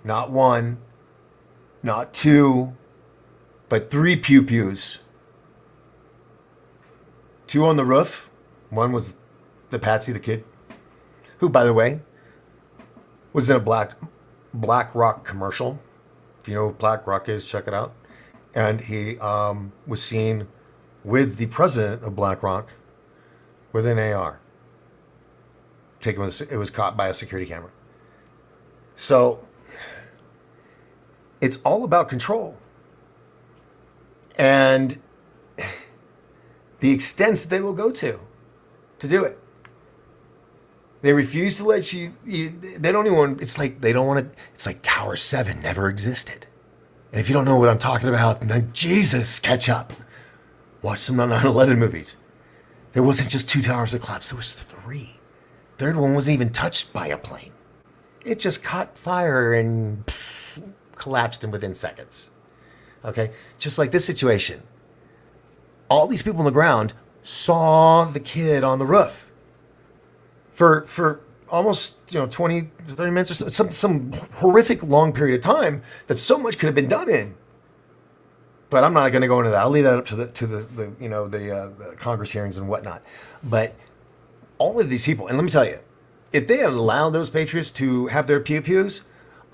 [SPEAKER 2] not one, not two, but 3 pew pews. 2 on the roof. One was the Patsy the Kid, who, by the way, was in a Black Rock commercial. If you know what Black Rock is, check it out. And he was seen with the president of Black Rock with an AR. It was caught by a security camera. So it's all about control. And the extents that they will go to do it. They refuse to let you they don't even want, it's like they don't want to, it's like Tower 7 never existed. And if you don't know what I'm talking about, then Jesus, catch up. Watch some 9/11 movies. There wasn't just 2 towers that collapsed, there was 3. Third one wasn't even touched by a plane. It just caught fire and collapsed within seconds. Okay? Just like this situation. All these people on the ground saw the kid on the roof for almost 20, 30 minutes or so, some horrific long period of time that so much could have been done in. But I'm not going to go into that. I'll leave that up to the Congress hearings and whatnot. But all of these people, and let me tell you, if they had allowed those patriots to have their pew pews,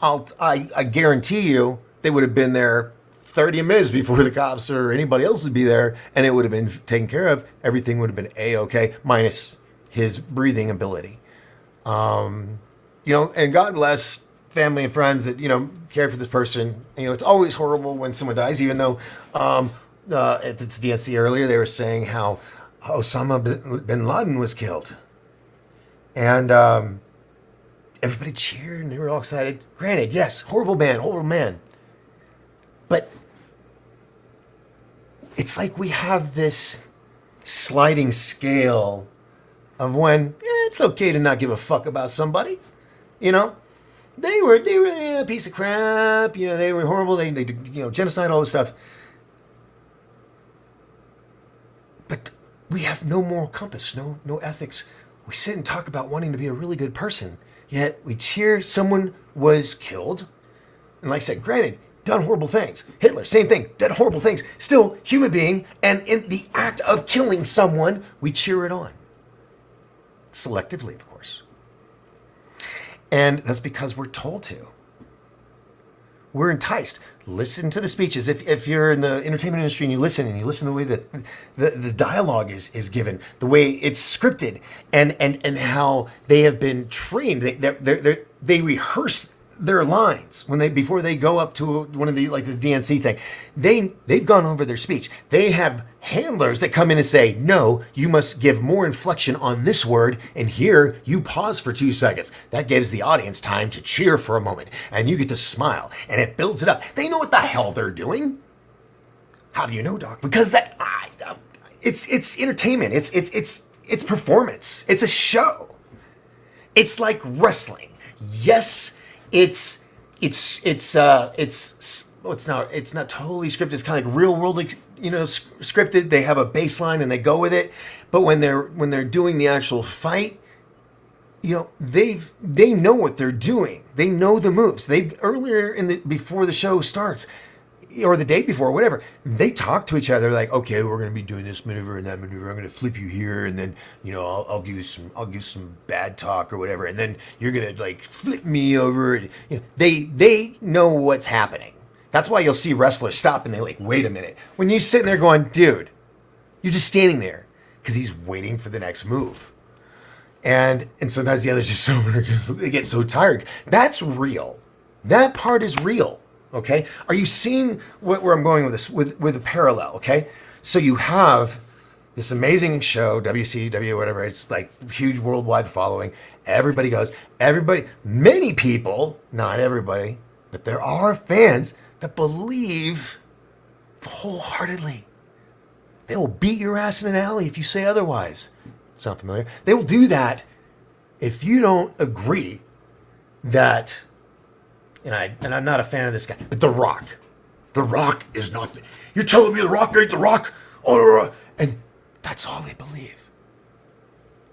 [SPEAKER 2] I guarantee you they would have been there 30 minutes before the cops or anybody else would be there, and it would have been taken care of. Everything would have been A-okay, minus his breathing ability. And God bless family and friends that, cared for this person. It's always horrible when someone dies, even though at the DNC earlier, they were saying how Osama bin Laden was killed. And everybody cheered and they were all excited. Granted, yes, horrible man. But it's like we have this sliding scale of when it's okay to not give a fuck about somebody, They were a piece of crap. They were horrible. They did, genocide, all this stuff. But we have no moral compass, no ethics. We sit and talk about wanting to be a really good person, yet we cheer someone was killed. And like I said, granted, done horrible things. Hitler, same thing, did horrible things. Still human being, and in the act of killing someone, we cheer it on. Selectively, of course. And that's because we're told to. We're enticed. Listen to the speeches. If you're in the entertainment industry and you listen to the way that the dialogue is given, the way it's scripted, and how they have been trained. They rehearse their lines before they go up to one of the DNC thing. They've gone over their speech. They have handlers that come in and say, no, you must give more inflection on this word, and here you pause for 2 seconds. That gives the audience time to cheer for a moment, and you get to smile, and it builds it up. They know what the hell they're doing. How do you know, Doc? Because it's entertainment. It's performance. It's a show. It's like wrestling. Yes. It's not totally scripted. It's kind of like real world, scripted. They have a baseline and they go with it. But when they're doing the actual fight, they know what they're doing. They know the moves. Before the show starts, or the day before, whatever, they talk to each other like, okay, we're going to be doing this maneuver and that maneuver. I'm going to flip you here, and then I'll give you some bad talk or whatever, and then you're going to flip me over. They know what's happening. That's why you'll see wrestlers stop and they wait a minute. When you're sitting there going, dude, you're just standing there because he's waiting for the next move. And sometimes the others they get so tired. That's real. That part is real. Okay, are you seeing where I'm going with this? With a parallel, okay? So you have this amazing show, WCW, whatever. It's huge worldwide following. Everybody goes. Many people, not everybody, but there are fans that believe wholeheartedly. They will beat your ass in an alley if you say otherwise. Sound familiar? They will do that if you don't agree that. And I'm not a fan of this guy, but The Rock is not. You're telling me The Rock ain't The Rock? Oh, and that's all they believe.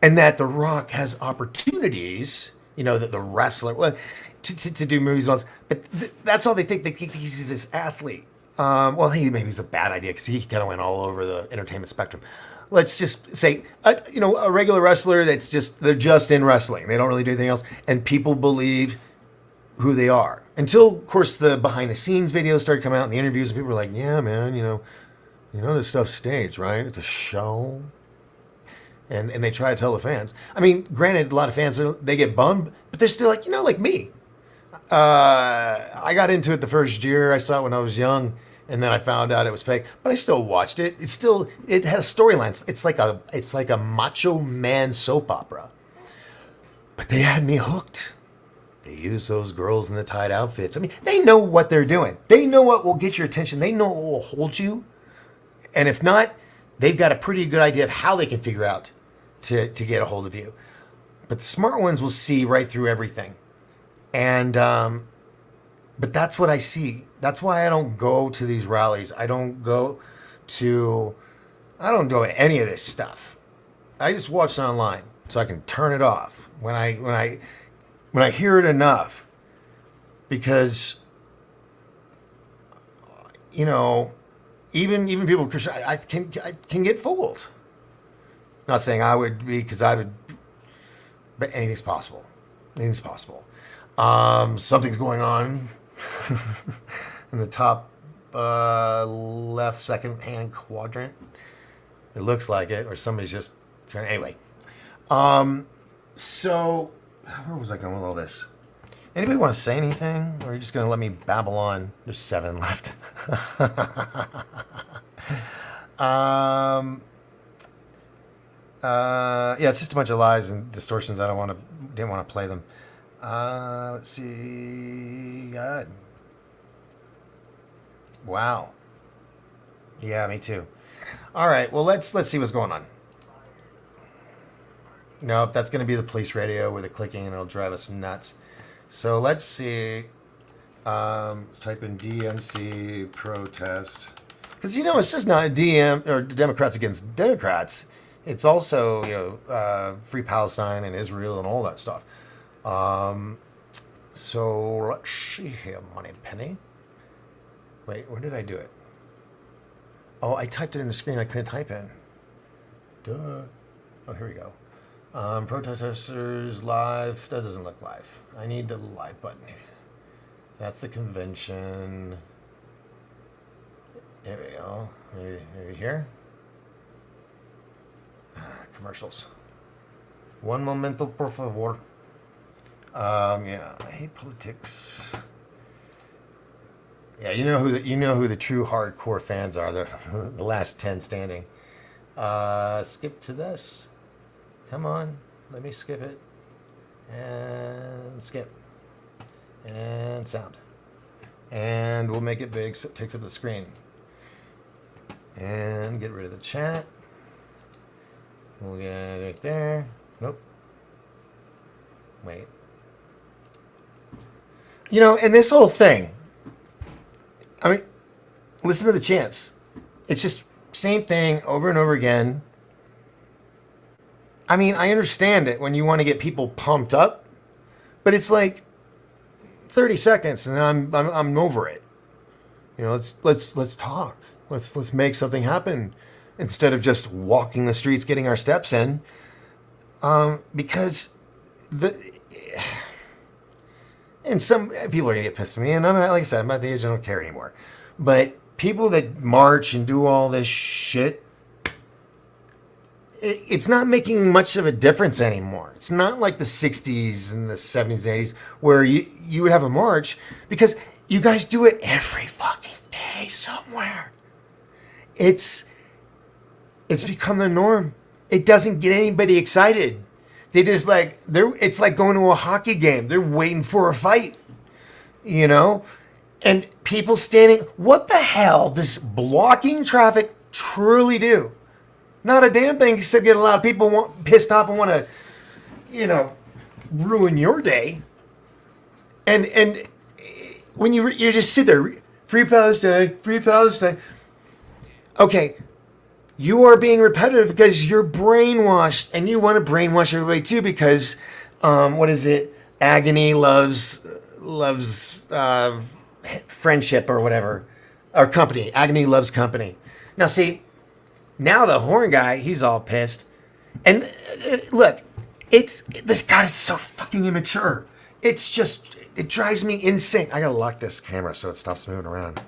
[SPEAKER 2] And that The Rock has opportunities, that the wrestler, to do movies and all this, but that's all they think. They think he's this athlete. Maybe it's a bad idea because he kind of went all over the entertainment spectrum. Let's just say, a regular wrestler they're just in wrestling. They don't really do anything else, and people believe who they are. Until, of course, the behind-the-scenes videos started coming out and the interviews, and people were like, yeah, man, this stuff's staged, right? It's a show. And they try to tell the fans. I mean, granted, a lot of fans, they get bummed, but they're still like me. I got into it the first year. I saw it when I was young, and then I found out it was fake. But I still watched it. It had a storyline. It's like a macho man soap opera. But they had me hooked. They use those girls in the tight outfits. I mean, they know what they're doing. They know what will get your attention. They know what will hold you. And if not, they've got a pretty good idea of how they can figure out to get a hold of you. But the smart ones will see right through everything. And, but that's what I see. That's why I don't go to these rallies. I don't go to any of this stuff. I just watch it online so I can turn it off when I hear it enough, because even people I can get fooled. Not saying I would be, because I would, but anything's possible. Anything's possible. Something's going on in the top left second hand quadrant. It looks like it, or somebody's just trying. Anyway, so. Where was I going with all this? Anybody want to say anything? Or are you just going to let me babble on? There's 7 left. It's just a bunch of lies and distortions. I didn't want to play them. Let's see. God. Wow. Yeah, me too. All right. Well, let's see what's going on. Nope, that's going to be the police radio with the clicking, and it'll drive us nuts. So let's see. Let's type in DNC protest. Because, it's just not DM or Democrats against Democrats. It's also, Free Palestine and Israel and all that stuff. So let's see here, Money Penny. Wait, where did I do it? Oh, I typed it in the screen I couldn't type in. Duh. Oh, here we go. Protesters live. That doesn't look live. I need the live button here. That's the convention. There we go. Maybe here. Commercials. One momento, por favor. Yeah, I hate politics. Yeah, you know who the true hardcore fans are. The last 10 standing. Skip to this. Come on, let me skip it. And skip. And sound. And we'll make it big so it takes up the screen. And get rid of the chat. We'll get it right there. Nope. Wait. And this whole thing, I mean, listen to the chants. It's just same thing over and over again. I mean, I understand it when you want to get people pumped up, but it's like 30 seconds and I'm over it. Let's talk. Let's make something happen instead of just walking the streets, getting our steps in. Because and some people are gonna get pissed at me, and like I said, I'm at the age I don't care anymore. But people that march and do all this shit, it's not making much of a difference anymore. It's not like the 60s and the 70s and 80s where you would have a march, because you guys do it every fucking day somewhere. It's become the norm. It doesn't get anybody excited. They just it's like going to a hockey game. They're waiting for a fight, And people standing, what the hell does blocking traffic truly do? Not a damn thing, except get a lot of people pissed off and want to, ruin your day. And when you just sit there, free Palestine, free Palestine. Okay, you are being repetitive because you're brainwashed, and you want to brainwash everybody too because, what is it? Agony loves friendship or whatever, or company. Agony loves company. Now see, now the horn guy, he's all pissed, and look, this guy is so fucking immature. It drives me insane. I gotta lock this camera so it stops moving around.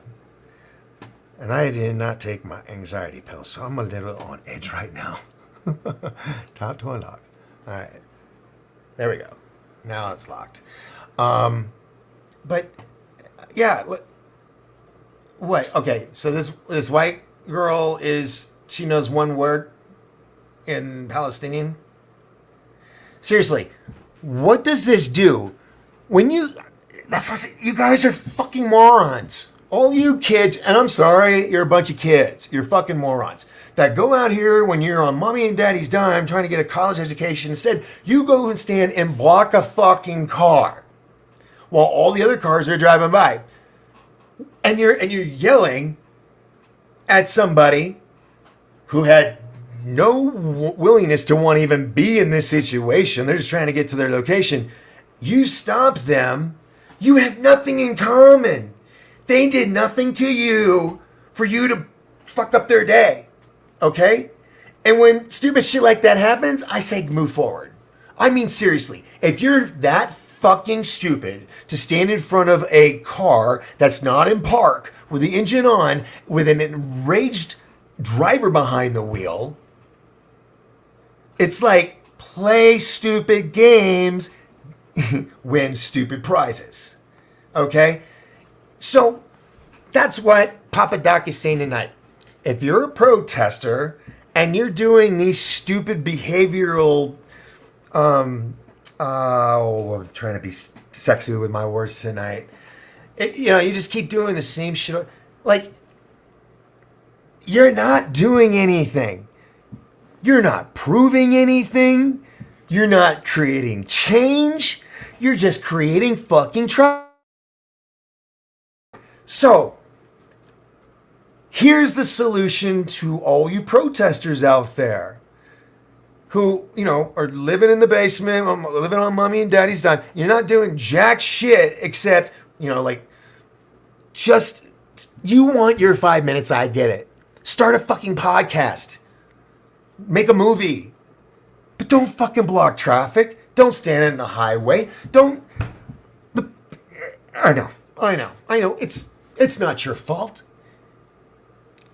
[SPEAKER 2] And I did not take my anxiety pill, so I'm a little on edge right now. Top to unlock. All right. There we go. Now it's locked. But, yeah. What? Okay, so this white girl she knows one word in Palestinian? Seriously, what does this do? That's what I say, you guys are fucking morons. All you kids, and I'm sorry, you're a bunch of kids. You're fucking morons. That go out here when you're on mommy and daddy's dime trying to get a college education. Instead, you go and stand and block a fucking car while all the other cars are driving by. And you're yelling at somebody who had no willingness to want to even be in this situation. They're just trying to get to their location. You stop them. You have nothing in common. They did nothing to you for you to fuck up their day. Okay? And when stupid shit like that happens, I say move forward. I mean, seriously, if you're that fucking stupid to stand in front of a car that's not in park with the engine on, with an enraged driver behind the wheel, it's like play stupid games, win stupid prizes. Okay? So that's what Papa Doc is saying tonight. If you're a protester and you're doing these stupid behavioral, I'm trying to be sexy with my words tonight. You just keep doing the same shit. Like, you're not doing anything. You're not proving anything. You're not creating change. You're just creating fucking trouble. So, here's the solution to all you protesters out there who, are living in the basement, living on mommy and daddy's dime. You're not doing jack shit except, just, you want your 5 minutes, I get it. Start a fucking podcast. Make a movie. But don't fucking block traffic. Don't stand in the highway. I know. It's not your fault.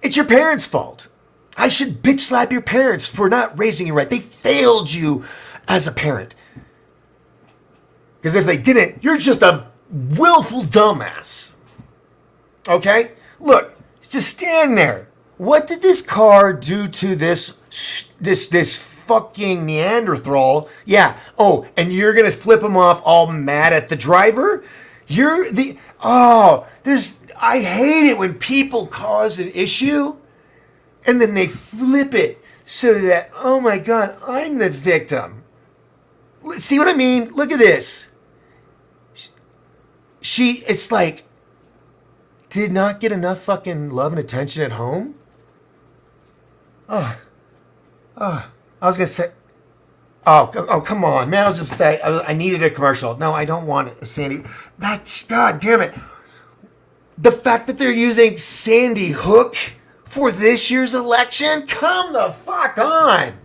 [SPEAKER 2] It's your parents' fault. I should bitch slap your parents for not raising you right. They failed you as a parent. Because if they didn't, you're just a willful dumbass. Okay? Look, just stand there. What did this car do to this fucking Neanderthal? Yeah. Oh, and you're gonna flip him off all mad at the driver? I hate it when people cause an issue and then they flip it so that, oh my God, I'm the victim. See what I mean? Look at this. It's like, did not get enough fucking love and attention at home? I was gonna say, come on, man. I was upset. I needed a commercial. No, I don't want it, Sandy. God damn it. The fact that they're using Sandy Hook for this year's election, come the fuck on.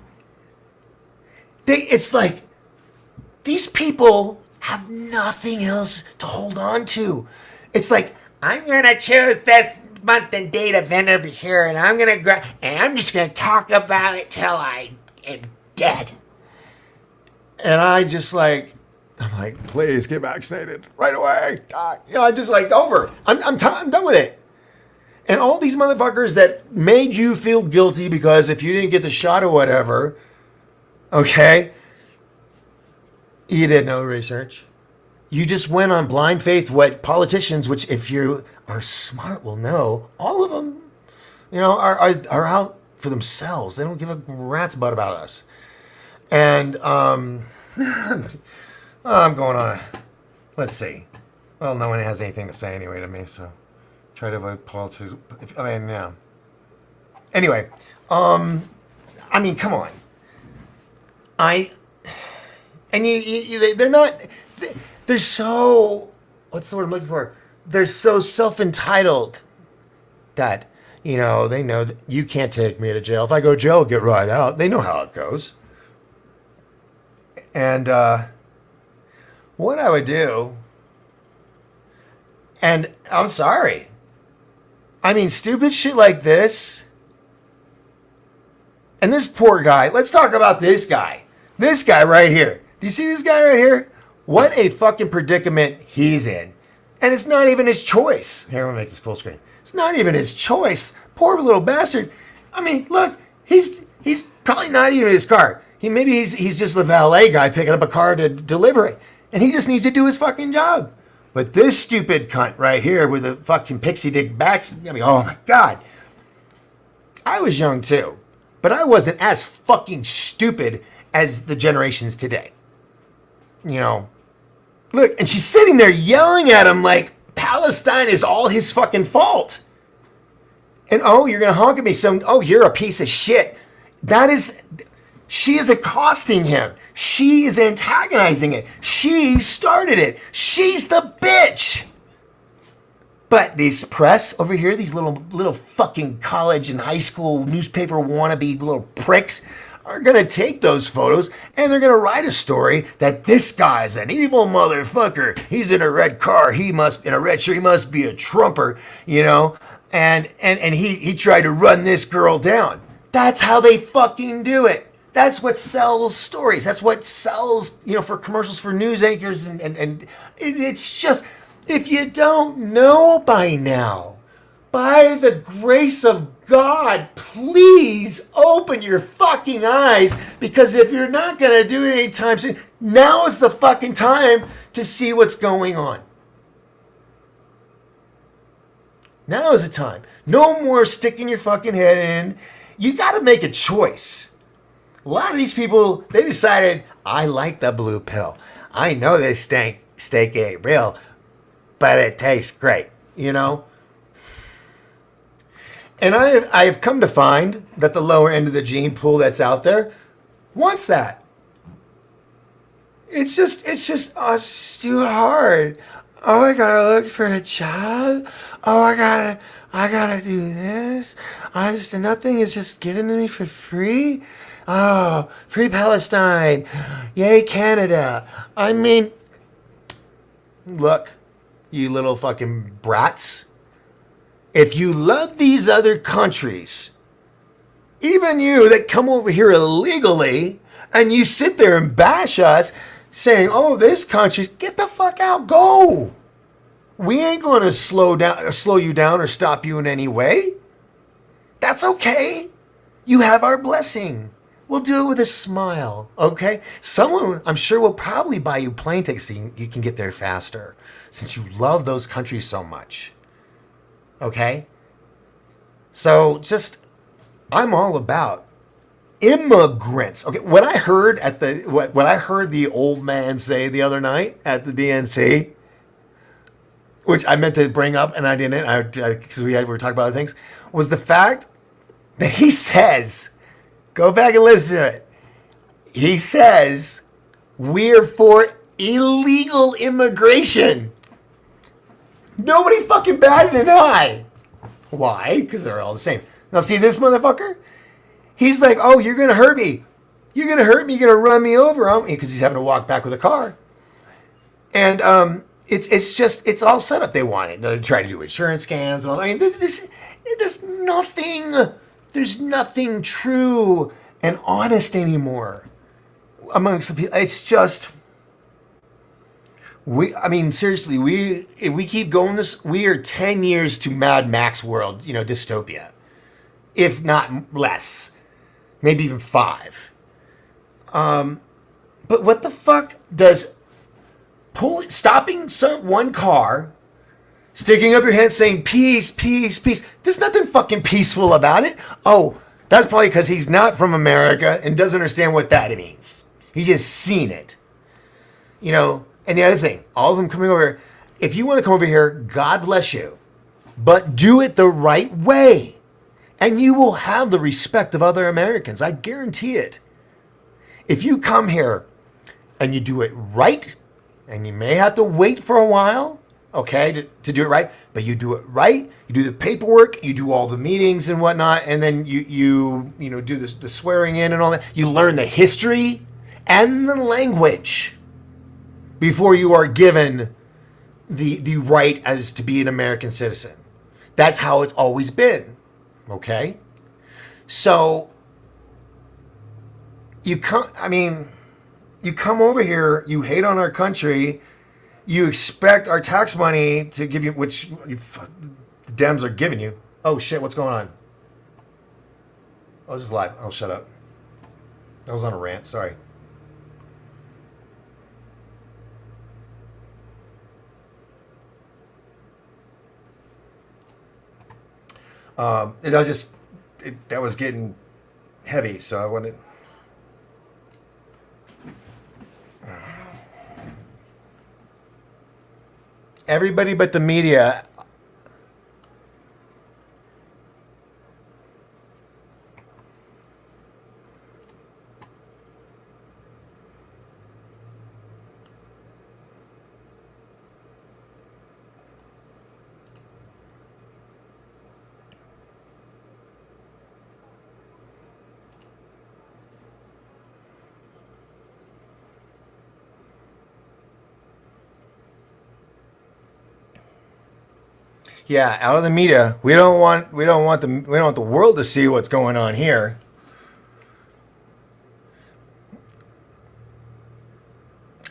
[SPEAKER 2] It's like, these people have nothing else to hold on to. It's like, I'm gonna choose this month and date event over here, and I'm just gonna talk about it till I am dead. And I'm like, please get vaccinated right away. I'm just like, over. I'm done with it. And all these motherfuckers that made you feel guilty because if you didn't get the shot or whatever, okay, you did no research. You just went on blind faith what politicians, which if you are smart will know, all of them, are out for themselves. They don't give a rat's butt about us. And I'm going on let's see. Well, no one has anything to say anyway to me, so try to avoid politics. Yeah. Anyway, come on. They're so, what's the word I'm looking for? They're so self-entitled that, they know that you can't take me to jail. If I go to jail, I'll get right out. They know how it goes. And what I would do, and I'm sorry, stupid shit like this, and this poor guy, let's talk about this guy. This guy right here. Do you see this guy right here? What a fucking predicament he's in. And it's not even his choice. Here, I'm gonna make this full screen. It's not even his choice. Poor little bastard. Look, he's probably not even in his car. He's just the valet guy picking up a car to deliver it. And he just needs to do his fucking job. But this stupid cunt right here with the fucking pixie dick backs, oh my God. I was young too, but I wasn't as fucking stupid as the generations today. Look, and she's sitting there yelling at him like Palestine is all his fucking fault. And you're going to honk at me. You're a piece of shit. She is accosting him. She is antagonizing it. She started it. She's the bitch. But these press over here, these little fucking college and high school newspaper wannabe little pricks are going to take those photos and they're going to write a story that this guy's an evil motherfucker. He's in a red car. In a red shirt. He must be a Trumper, and he tried to run this girl down. That's how they fucking do it. That's what sells stories. That's what sells, for commercials for news anchors. And it's just, if you don't know by now, by the grace of God, please open your fucking eyes, because if you're not going to do it anytime soon, now is the fucking time to see what's going on. Now is the time. No more sticking your fucking head in. You got to make a choice. A lot of these people, they decided, I like the blue pill. I know this steak ain't real, but it tastes great, you know? And I've come to find that the lower end of the gene pool that's out there wants that. It's just, oh, it's too hard. Oh, I gotta look for a job. Oh, I gotta do this. Nothing is just given to me for free. Oh, free Palestine. Yay, Canada. I mean, look, you little fucking brats. If you love these other countries, even you that come over here illegally, and you sit there and bash us saying, oh, this country's, get the fuck out, go. We ain't going to slow you down or stop you in any way. That's okay. You have our blessing. We'll do it with a smile, okay? Someone, I'm sure, will probably buy you plane tickets so you can get there faster, since you love those countries so much. Okay? So I'm all about immigrants. Okay, what I heard the old man say the other night at the DNC, which I meant to bring up and I didn't, because we were talking about other things, was the fact that he says, go back and listen to it. He says, we're for illegal immigration. Nobody fucking batted an eye. Why? Because they're all the same. Now see this motherfucker? He's like, oh, you're going to hurt me. You're going to hurt me. You're going to run me over. Because he's having to walk back with a car. And it's all set up. They want it. They try to do insurance scams and all. I mean, there's nothing true and honest anymore amongst the people. It's just, seriously, if we keep going this, we are 10 years to Mad Max world, dystopia, if not less, maybe even 5. But what the fuck does stopping one car, sticking up your hand saying peace, peace, peace, there's nothing fucking peaceful about it. Oh, that's probably because he's not from America and doesn't understand what that means. He just seen it. And the other thing, all of them coming over here, if you want to come over here, God bless you. But do it the right way. And you will have the respect of other Americans. I guarantee it. If you come here and you do it right, and you may have to wait for a while, okay, to do it right, but you do it right, you do the paperwork, you do all the meetings and whatnot, and then you do the swearing in and all that. You learn the history and the language before you are given the right as to be an American citizen. That's how it's always been. Okay? So you come over here, you hate on our country, you expect our tax money to give you, which the Dems are giving you. Oh shit, what's going on? Oh, this is live. Oh, shut up. I was on a rant, sorry. That was getting heavy, so I wanted. Everybody but the media. Yeah, out of the media. We don't want the world to see what's going on here.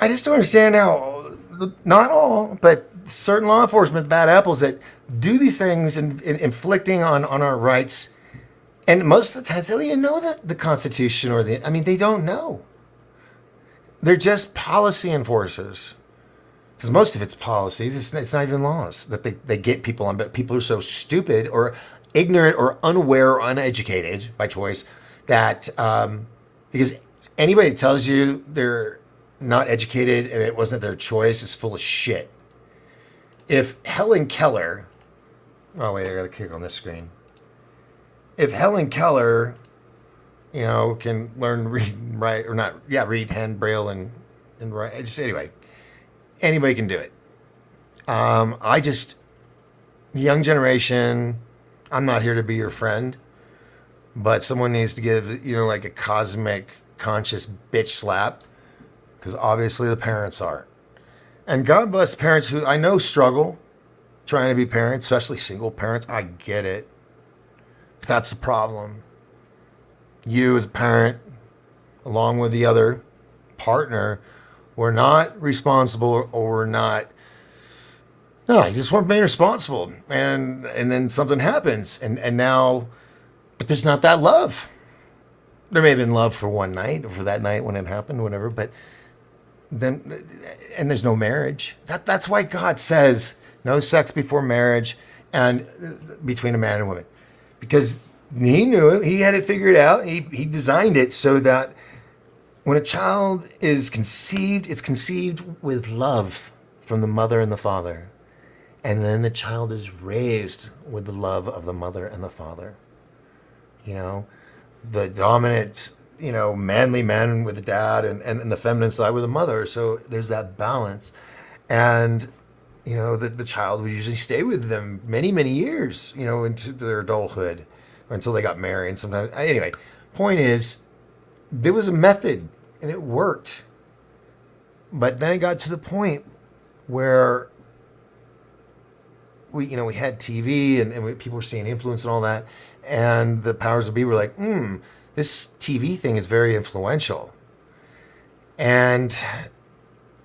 [SPEAKER 2] I just don't understand how, not all, but certain law enforcement bad apples that do these things and inflicting on our rights. And most of the times they don't even know the Constitution they don't know. They're just policy enforcers. Because most of it's policies, it's not even laws that they get people on, but people are so stupid or ignorant or unaware or uneducated by choice that because anybody that tells you not educated and it wasn't their choice is full of shit. If Helen Keller, oh wait, I got to click on this screen. If Helen Keller, can learn read and write or not, read hand braille and write. Just anyway, anybody can do it. Young generation. I'm not here to be your friend, but someone needs to give like a cosmic conscious bitch slap because obviously the parents aren't. And God bless parents who I know struggle trying to be parents, especially single parents. I get it. But that's the problem. You as a parent, along with the other partner, were not responsible or were not. No, you just weren't being responsible. And then something happens. And now, but there's not that love. There may have been love for one night or for that night when it happened, whatever, but then, and there's no marriage. That's why God says no sex before marriage and between a man and a woman. Because he knew it, he had it figured out. He designed it so that when a child is conceived, it's conceived with love from the mother and the father. And then the child is raised with the love of the mother and the father. The dominant, manly man with the dad and the feminine side with the mother. So there's that balance. And, the child would usually stay with them many, many years, into their adulthood or until they got married. And sometimes, anyway, point is, there was a method and it worked. But then it got to the point where we had TV and people were seeing influence and all that. And the powers that be were like, this TV thing is very influential. And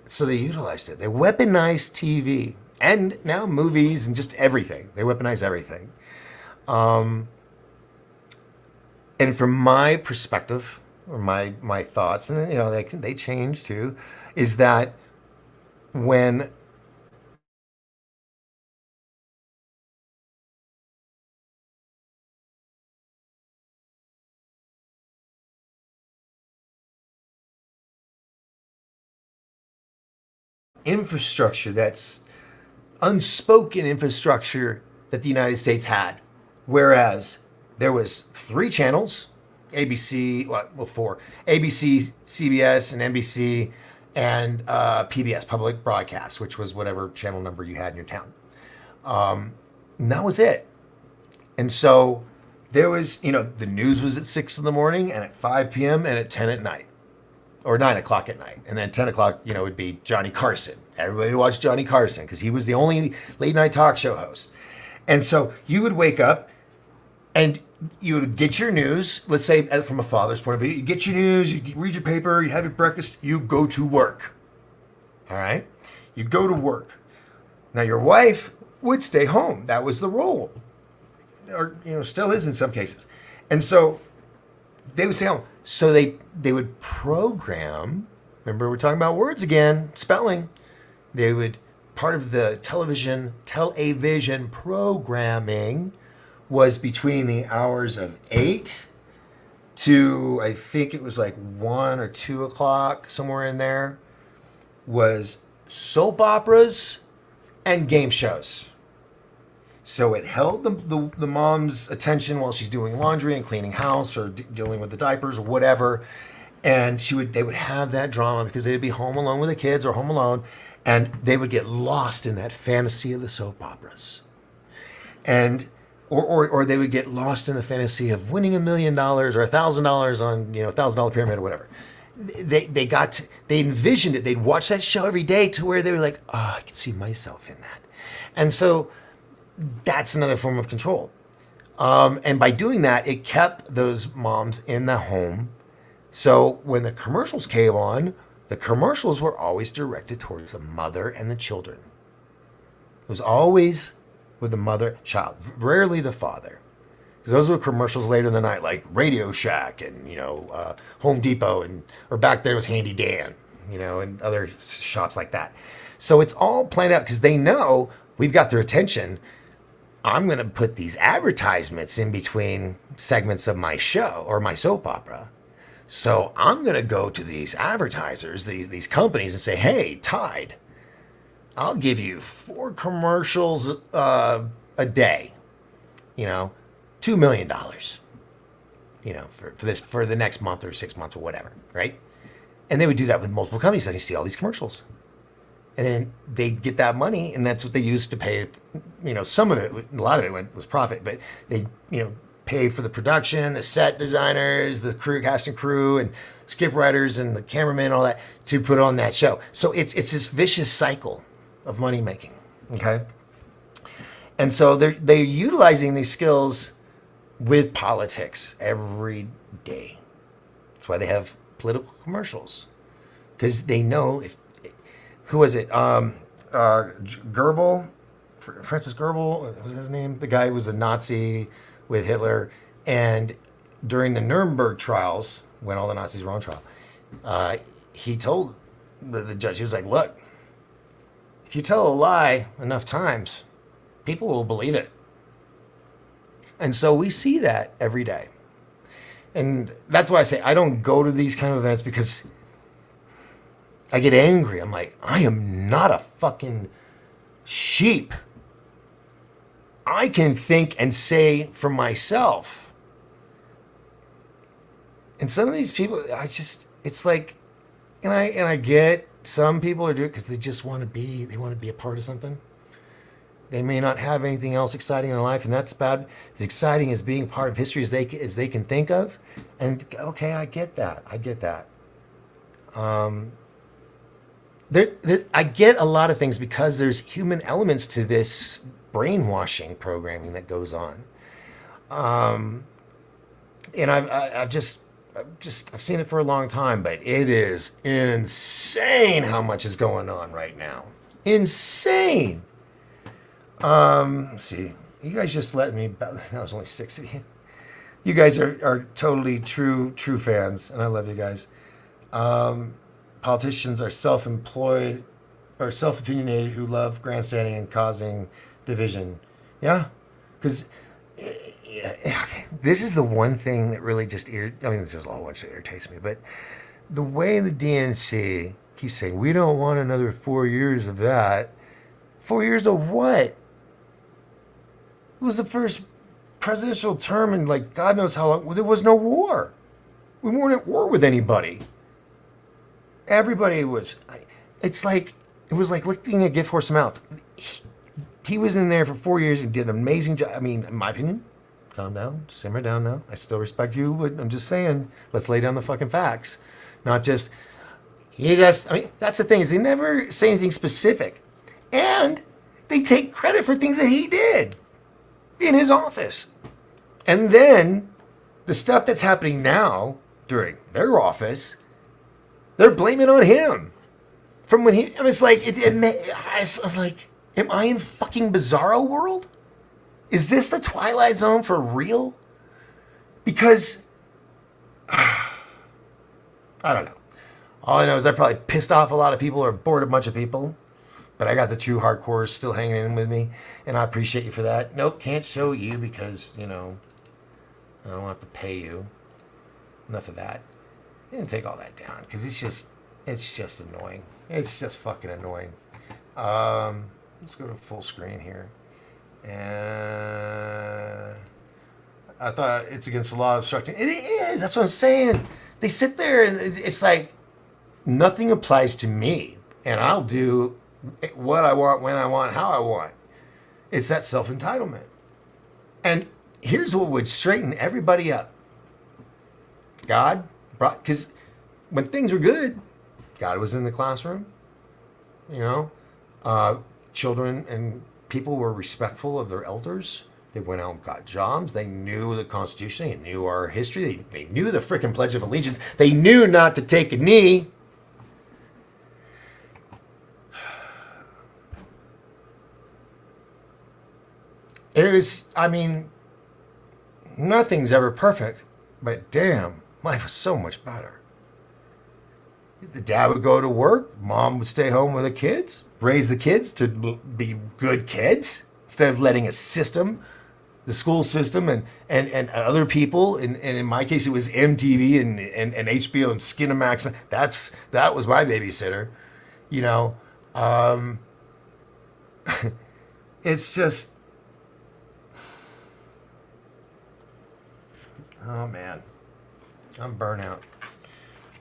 [SPEAKER 2] so they utilized it. They weaponized TV and now movies and just everything. They weaponize everything. And from my perspective or my thoughts, and they change too, is that when infrastructure, that's unspoken infrastructure that the United States had, whereas there was 3 channels, ABC, four, ABC, CBS, and NBC, and PBS, Public Broadcast, which was whatever channel number you had in your town. And that was it. And so there was, the news was at 6 in the morning and at 5 p.m. and at 10 at night. Or 9 o'clock at night. And then 10 o'clock, would be Johnny Carson. Everybody watched Johnny Carson because he was the only late night talk show host. And so you would wake up and you would get your news, let's say from a father's point of view, you get your news, you read your paper, you have your breakfast, you go to work. All right? You go to work. Now your wife would stay home. That was the rule. Or, still is in some cases. And so they would stay home. So they would program, remember we're talking about words again, spelling. They would, part of the television programming was between the hours of 8 to, I think it was like 1 or 2 o'clock, somewhere in there, was soap operas and game shows. So it held the mom's attention while she's doing laundry and cleaning house or dealing with the diapers or whatever. And they would have that drama because they'd be home alone with the kids or home alone. And they would get lost in that fantasy of the soap operas. And, or they would get lost in the fantasy of winning $1 million or $1,000 on, $1,000 pyramid or whatever. They envisioned it. They'd watch that show every day to where they were like, oh, I could see myself in that. And so that's another form of control. And by doing that, it kept those moms in the home. So when the commercials came on, the commercials were always directed towards the mother and the children. It was always with the mother, child, rarely the father. Because those were commercials later in the night, like Radio Shack and, Home Depot, or back there was Handy Dan, and other shops like that. So it's all planned out because they know we've got their attention. I'm going to put these advertisements in between segments of my show or my soap opera So I'm going to go to these advertisers, these companies, and say, hey, Tide, I'll give you 4 commercials a day, $2 million, for the next month or 6 months or whatever, right? And they would do that with multiple companies. And you see all these commercials. And then they'd get that money, and that's what they used to pay. Some of it, a lot of it was profit, but they, pay for the production, the set designers, the crew, cast and crew, and script writers, and the cameraman, all that to put on that show. So it's this vicious cycle of money making. Okay, and so they're utilizing these skills with politics every day. That's why they have political commercials, because they know if. Who was it? Goebbels, Francis Goebbels, what was his name? The guy who was a Nazi with Hitler. And during the Nuremberg trials, when all the Nazis were on trial, he told the judge, he was like, look, if you tell a lie enough times, people will believe it. And so we see that every day. And that's why I say I don't go to these kind of events, because I get angry. I'm like, I am not a fucking sheep. I can think and say for myself. And some of these people, it's like, and I get some people are doing it because they just want to be a part of something. They may not have anything else exciting in their life, and that's bad. As exciting as being part of history as they can think of. And okay, I get that. I get a lot of things because there's human elements to this brainwashing programming that goes on, and I've seen it for a long time, but it is insane how much is going on right now. Insane. Let's see, you guys just let me. That was only 6 of you. You guys are totally true fans, and I love you guys. Politicians are self-employed or self-opinionated who love grandstanding and causing division. Yeah, because this is the one thing that really just there's a whole bunch that irritates me, but the way the DNC keeps saying, we don't want another 4 years of that. 4 years of what? It was the first presidential term in like God knows how long. There was no war. We weren't at war with anybody. Everybody was. It was like licking a gift horse's mouth. He was in there for 4 years and did an amazing job. I mean, in my opinion, calm down, simmer down now. I still respect you, but I'm just saying, let's lay down the fucking facts. Not just, that's the thing, is they never say anything specific. And they take credit for things that he did in his office. And then the stuff that's happening now during their office, they're blaming on him. From when it's like, it's like, am I in fucking Bizarro world? Is this the Twilight Zone for real? Because, I don't know. All I know is I probably pissed off a lot of people or bored a bunch of people. But I got the true hardcores still hanging in with me. And I appreciate you for that. Nope, can't show you because, I don't have to pay you. Enough of that. And take all that down because it's just annoying. It's just fucking annoying. Let's go to full screen here. And I thought it's against the law of obstructing. It is. That's what I'm saying. They sit there and it's like nothing applies to me, and I'll do what I want, when I want, how I want. It's that self-entitlement. And here's what would straighten everybody up. God brought, because when things were good, God was in the classroom. Children and people were respectful of their elders. They went out and got jobs. They knew the Constitution. They knew our history. They knew the frickin' Pledge of Allegiance. They knew not to take a knee. It was, nothing's ever perfect, but damn, life was so much better. The dad would go to work, mom would stay home with the kids, raise the kids to be good kids, instead of letting a system the school system and other people, and in my case, it was MTV and HBO and Skinamax. That was my babysitter. You know, it's just, oh man, I'm burnout.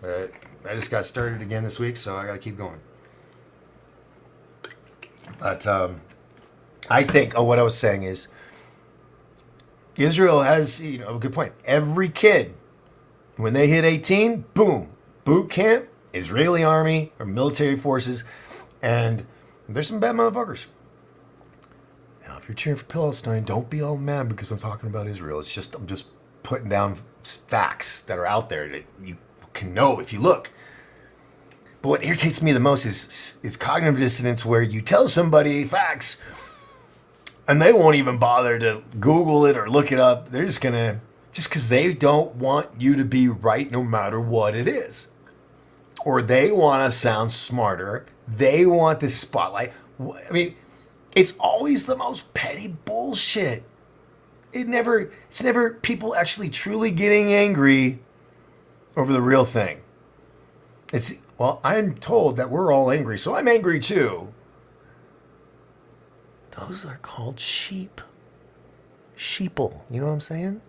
[SPEAKER 2] But I just got started again this week, so I got to keep going. But I think, what I was saying is, Israel has, a good point. Every kid, when they hit 18, boom, boot camp, Israeli army or military forces, and there's some bad motherfuckers. Now, if you're cheering for Palestine, don't be all mad because I'm talking about Israel. I'm just putting down facts that are out there that you can know if you look. But what irritates me the most is cognitive dissonance, where you tell somebody facts and they won't even bother to Google it or look it up. They're just because they don't want you to be right no matter what it is. Or they want to sound smarter. They want the spotlight. I mean, it's always the most petty bullshit. It's never people actually truly getting angry over the real thing. I'm told that we're all angry, so I'm angry too. Those are called sheep. Sheeple. You know what I'm saying?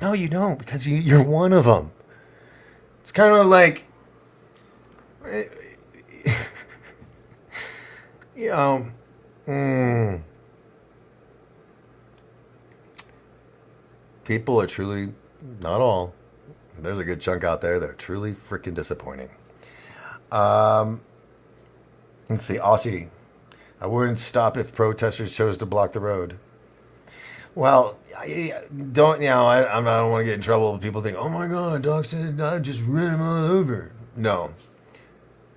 [SPEAKER 2] No, you don't, because you're one of them. It's kind of like, people are truly, not all, there's a good chunk out there that are truly freaking disappointing. Let's see, Aussie. I wouldn't stop if protesters chose to block the road. Well, I don't want to get in trouble. People think, oh my God, Doc said I just ran him all over. No.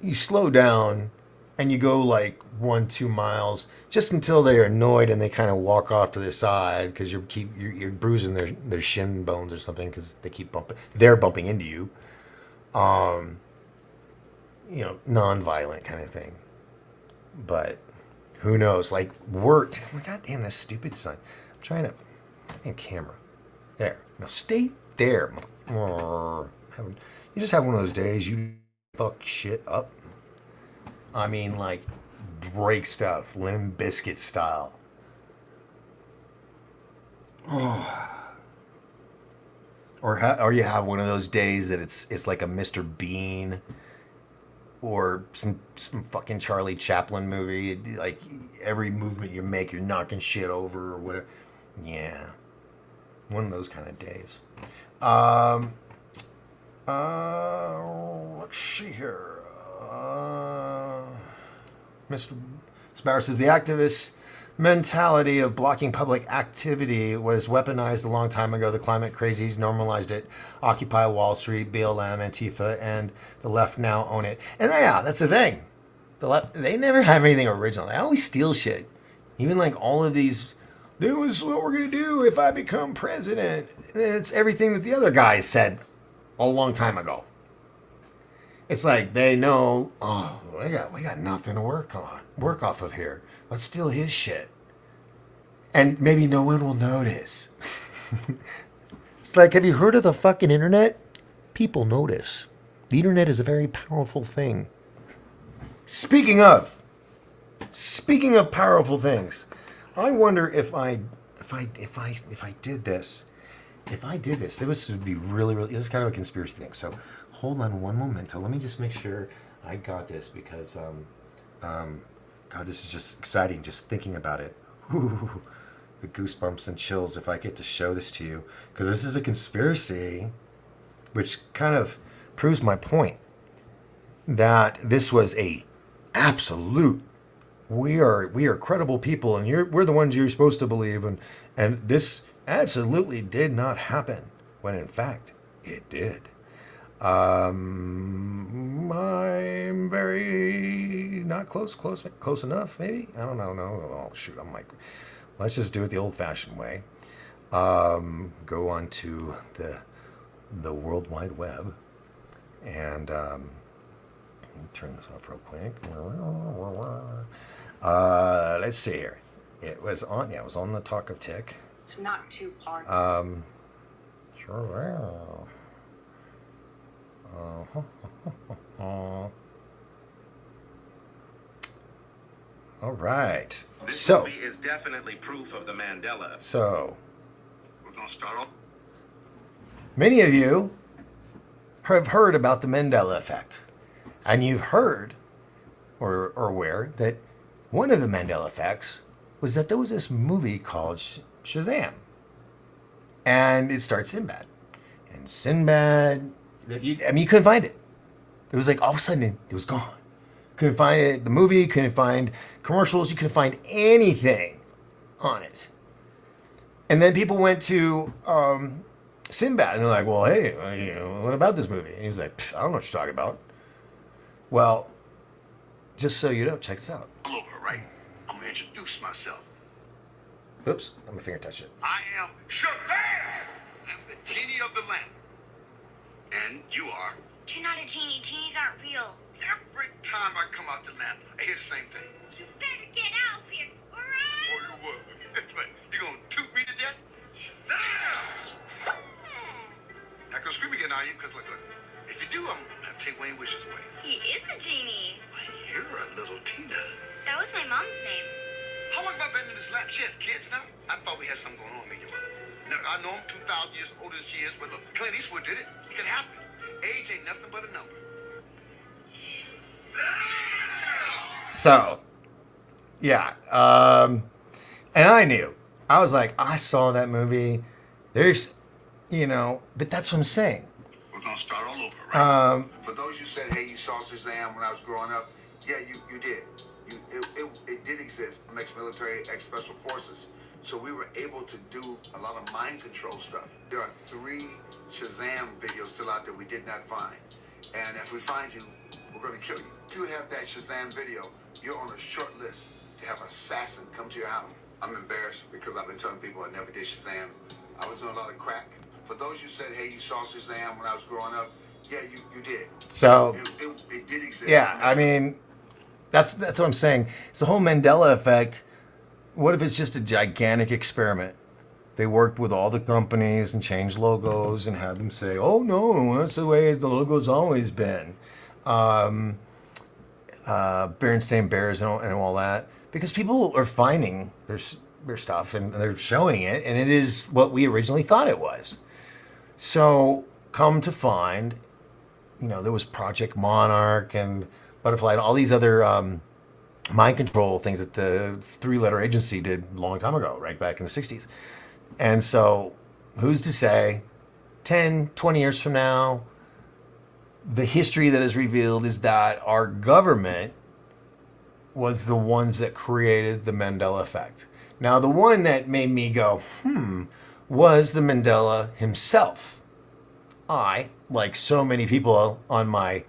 [SPEAKER 2] You slow down and you go like 1-2 miles just until they're annoyed and they kind of walk off to the side because you're bruising their shin bones or something because they're bumping into you. Non-violent kind of thing. But who knows? Like, worked. Oh my God damn, this stupid son. I'm trying to. And camera. There. Now stay there. You just have one of those days you fuck shit up. I mean, like, break stuff. Limp Biscuit style. Or you have one of those days that it's like a Mr. Bean or some fucking Charlie Chaplin movie. Like, every movement you make, you're knocking shit over or whatever. Yeah. One of those kind of days. Let's see here. Mr. Sparrow says the activist mentality of blocking public activity was weaponized a long time ago. The climate crazies normalized it. Occupy Wall Street, BLM, Antifa, and the left now own it. And yeah, that's the thing. The left, they never have anything original. They always steal shit. Even like all of these, this is what we're going to do if I become president. It's everything that the other guys said a long time ago. It's like they know, we got nothing to work off of here. Let's steal his shit. And maybe no one will notice. It's like, have you heard of the fucking internet? People notice. The internet is a very powerful thing. Speaking of powerful things, I wonder if I did this, this would be really, really, this is kind of a conspiracy thing. So hold on one momento. Let me just make sure I got this because, God, this is just exciting just thinking about it. Ooh, the goosebumps and chills if I get to show this to you. Because this is a conspiracy, which kind of proves my point. That this was a absolute, we are credible people and we're the ones you're supposed to believe. And this absolutely did not happen. When in fact, it did. I'm very not close enough, maybe. I don't know. No. Oh shoot! I'm like, let's just do it the old-fashioned way. Go on to the World Wide Web, and let me turn this off real quick. Let's see here. It was on the Talk of Tick.
[SPEAKER 3] It's not too hard.
[SPEAKER 2] Sure will. All right.
[SPEAKER 4] This movie is definitely proof of the Mandela.
[SPEAKER 2] So,
[SPEAKER 4] We're gonna start off.
[SPEAKER 2] many of you have heard about the Mandela effect, and you've heard or aware that one of the Mandela effects was that there was this movie called Shazam, and it starts Sinbad, and Sinbad, you couldn't find it. It was like all of a sudden it was gone. Couldn't find it. The movie couldn't find commercials. You couldn't find anything on it. And then people went to Sinbad, and they're like, "Well, hey, what about this movie?" And he was like, "I don't know what you're talking about." Well, just so you know, check this out.
[SPEAKER 4] All over, right? I'm gonna introduce myself.
[SPEAKER 2] Oops, my finger touched it.
[SPEAKER 4] I am Shazam! I'm the genie of the lamp. And you are?
[SPEAKER 5] You're not a genie. Genies aren't real.
[SPEAKER 4] Every time I come out the lamp, I hear the same thing.
[SPEAKER 5] You better get out of here, all right?
[SPEAKER 4] Or you would. But you gonna toot me to death? Shazam! Not gonna scream again, are you? Because look, if you do, I'm gonna take one of your wishes away.
[SPEAKER 5] He is a genie.
[SPEAKER 4] You're a little Tina.
[SPEAKER 5] That was my mom's name.
[SPEAKER 4] How long have I been in this lamp? She has kids now? I thought we had something going on, me and your mother. Now, I know I'm 2,000 years older than she is, but look, Clint Eastwood did it. It can happen. Age ain't nothing but a number.
[SPEAKER 2] So, yeah. And I knew. I was like, I saw that movie. There's, but that's what I'm saying.
[SPEAKER 4] We're going to start all over, right? For those who said, hey, you saw Shazam when I was growing up, yeah, you did. It did exist. I'm ex-military, ex-special forces. So we were able to do a lot of mind control stuff. There are 3 Shazam videos still out there we did not find. And if we find you, we're going to kill you. If you have that Shazam video, you're on a short list to have an assassin come to your house. I'm embarrassed because I've been telling people I never did Shazam. I was doing a lot of crack. For those who said, hey, you saw Shazam when I was growing up, yeah, you did.
[SPEAKER 2] So,
[SPEAKER 4] it did exist.
[SPEAKER 2] yeah, I mean, that's what I'm saying. It's the whole Mandela effect. What if it's just a gigantic experiment? They worked with all the companies and changed logos and had them say, oh, no, that's the way the logo's always been. Berenstain Bears and all that. Because people are finding their stuff and they're showing it, and it is what we originally thought it was. So, come to find, there was Project Monarch and Butterfly and all these other mind control things that the 3-letter agency did a long time ago, right back in the 60s. And so, who's to say 10, 20 years from now, the history that is revealed is that our government was the ones that created the Mandela effect. Now, the one that made me go, was the Mandela himself. I, like so many people on my,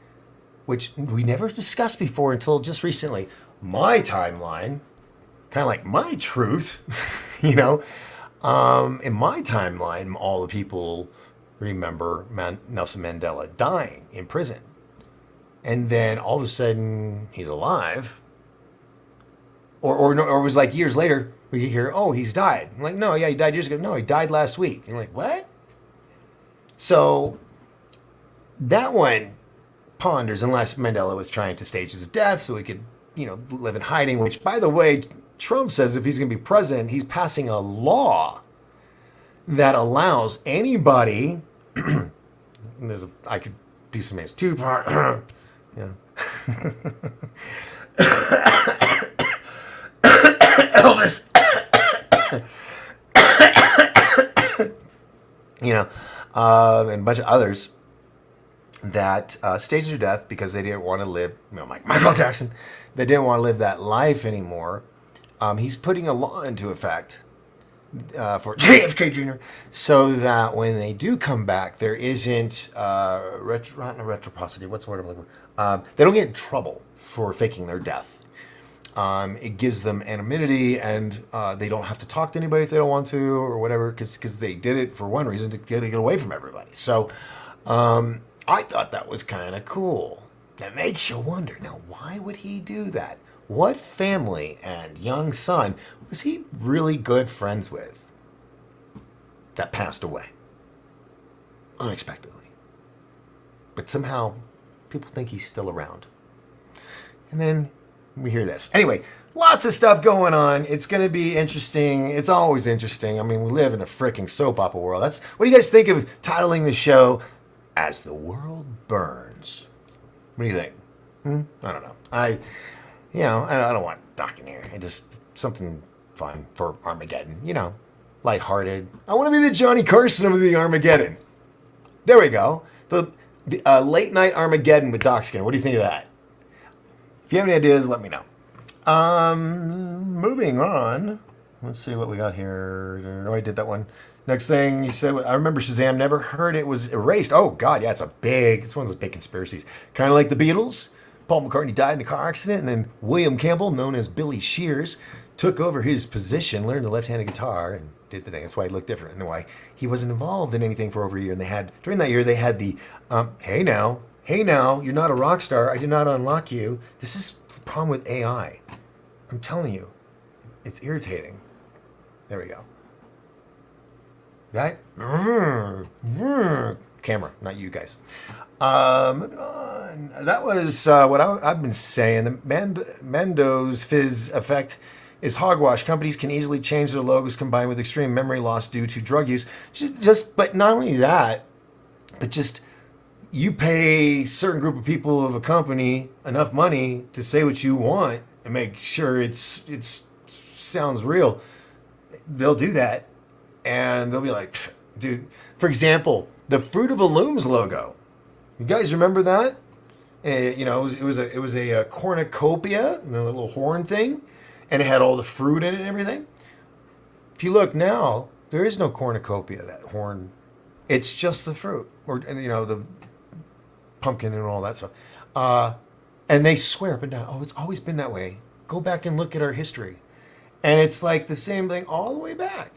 [SPEAKER 2] which we never discussed before until just recently, my timeline, kind of like my truth, in my timeline, all the people remember Nelson Mandela dying in prison. And then all of a sudden, he's alive. Or it was like years later, we hear, oh, he's died. I'm like, no, yeah, he died years ago. No, he died last week. And you're like, what? So that one ponders, unless Mandela was trying to stage his death so he could, live in hiding, which, by the way, Trump says if he's going to be president, he's passing a law that allows anybody, I could do some names, two-part, Elvis, and a bunch of others that staged their death because they didn't want to live, like Michael Jackson, they didn't want to live that life anymore. He's putting a law into effect for JFK Jr. so that when they do come back, there isn't reciprocity. What's the word I'm looking for? They don't get in trouble for faking their death. It gives them anonymity, and they don't have to talk to anybody if they don't want to or whatever, because they did it for one reason, to get away from everybody. So I thought that was kind of cool. That makes you wonder, now, why would he do that? What family and young son was he really good friends with? that passed away unexpectedly. But somehow people think he's still around. And then we hear this. Anyway, lots of stuff going on. It's going to be interesting. It's always interesting. I mean, we live in a freaking soap opera world. What do you guys think of titling the show As the World Burns? What do you think? I don't know. I don't want docking here. Something fun for Armageddon. Lighthearted. I want to be the Johnny Carson of the Armageddon. There we go. The late night Armageddon with Doc Skinner. What do you think of that? If you have any ideas, let me know. Moving on. Let's see what we got here. No, I did that one. Next thing you said, I remember Shazam. Never heard it was erased. Oh God, yeah, it's one of those big conspiracies. Kind of like the Beatles. Paul McCartney died in a car accident, and then William Campbell, known as Billy Shears, took over his position, learned the left-handed guitar, and did the thing. That's why he looked different, and why he wasn't involved in anything for over a year. And during that year, they had the, hey now, you're not a rock star. I did not unlock you. This is the problem with AI. I'm telling you, it's irritating. There we go. That camera, not you guys. Moving on. That was what I've been saying. The Mendo's Fizz effect is hogwash. Companies can easily change their logos combined with extreme memory loss due to drug use. But not only that, but just you pay a certain group of people of a company enough money to say what you want and make sure it sounds real. They'll do that, and they'll be like, dude. For example, the Fruit of the Looms logo. You guys remember that? It was a cornucopia, a little horn thing, and it had all the fruit in it and everything. If you look now, there is no cornucopia, that horn. It's just the fruit, the pumpkin and all that stuff. And they swear up and down, it's always been that way. Go back and look at our history. And it's like the same thing all the way back.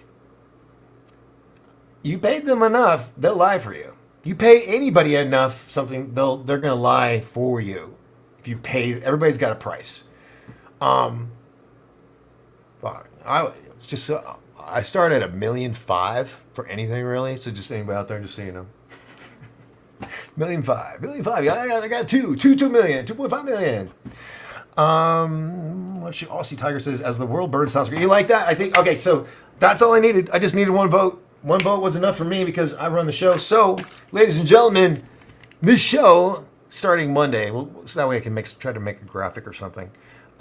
[SPEAKER 2] You paid them enough, they'll lie for you. You pay anybody enough something, they're going to lie for you. If you pay, everybody's got a price. I started at $1.5 million for anything really. So just anybody out there, just so you know. $1.5 million. I got 2 million, 2.5 million. Aussie Tiger says, as the world burns sounds great. You like that? I think, okay, so that's all I needed. I just needed one vote. One vote was enough for me because I run the show. So, ladies and gentlemen, this show starting Monday, so that way I can try to make a graphic or something,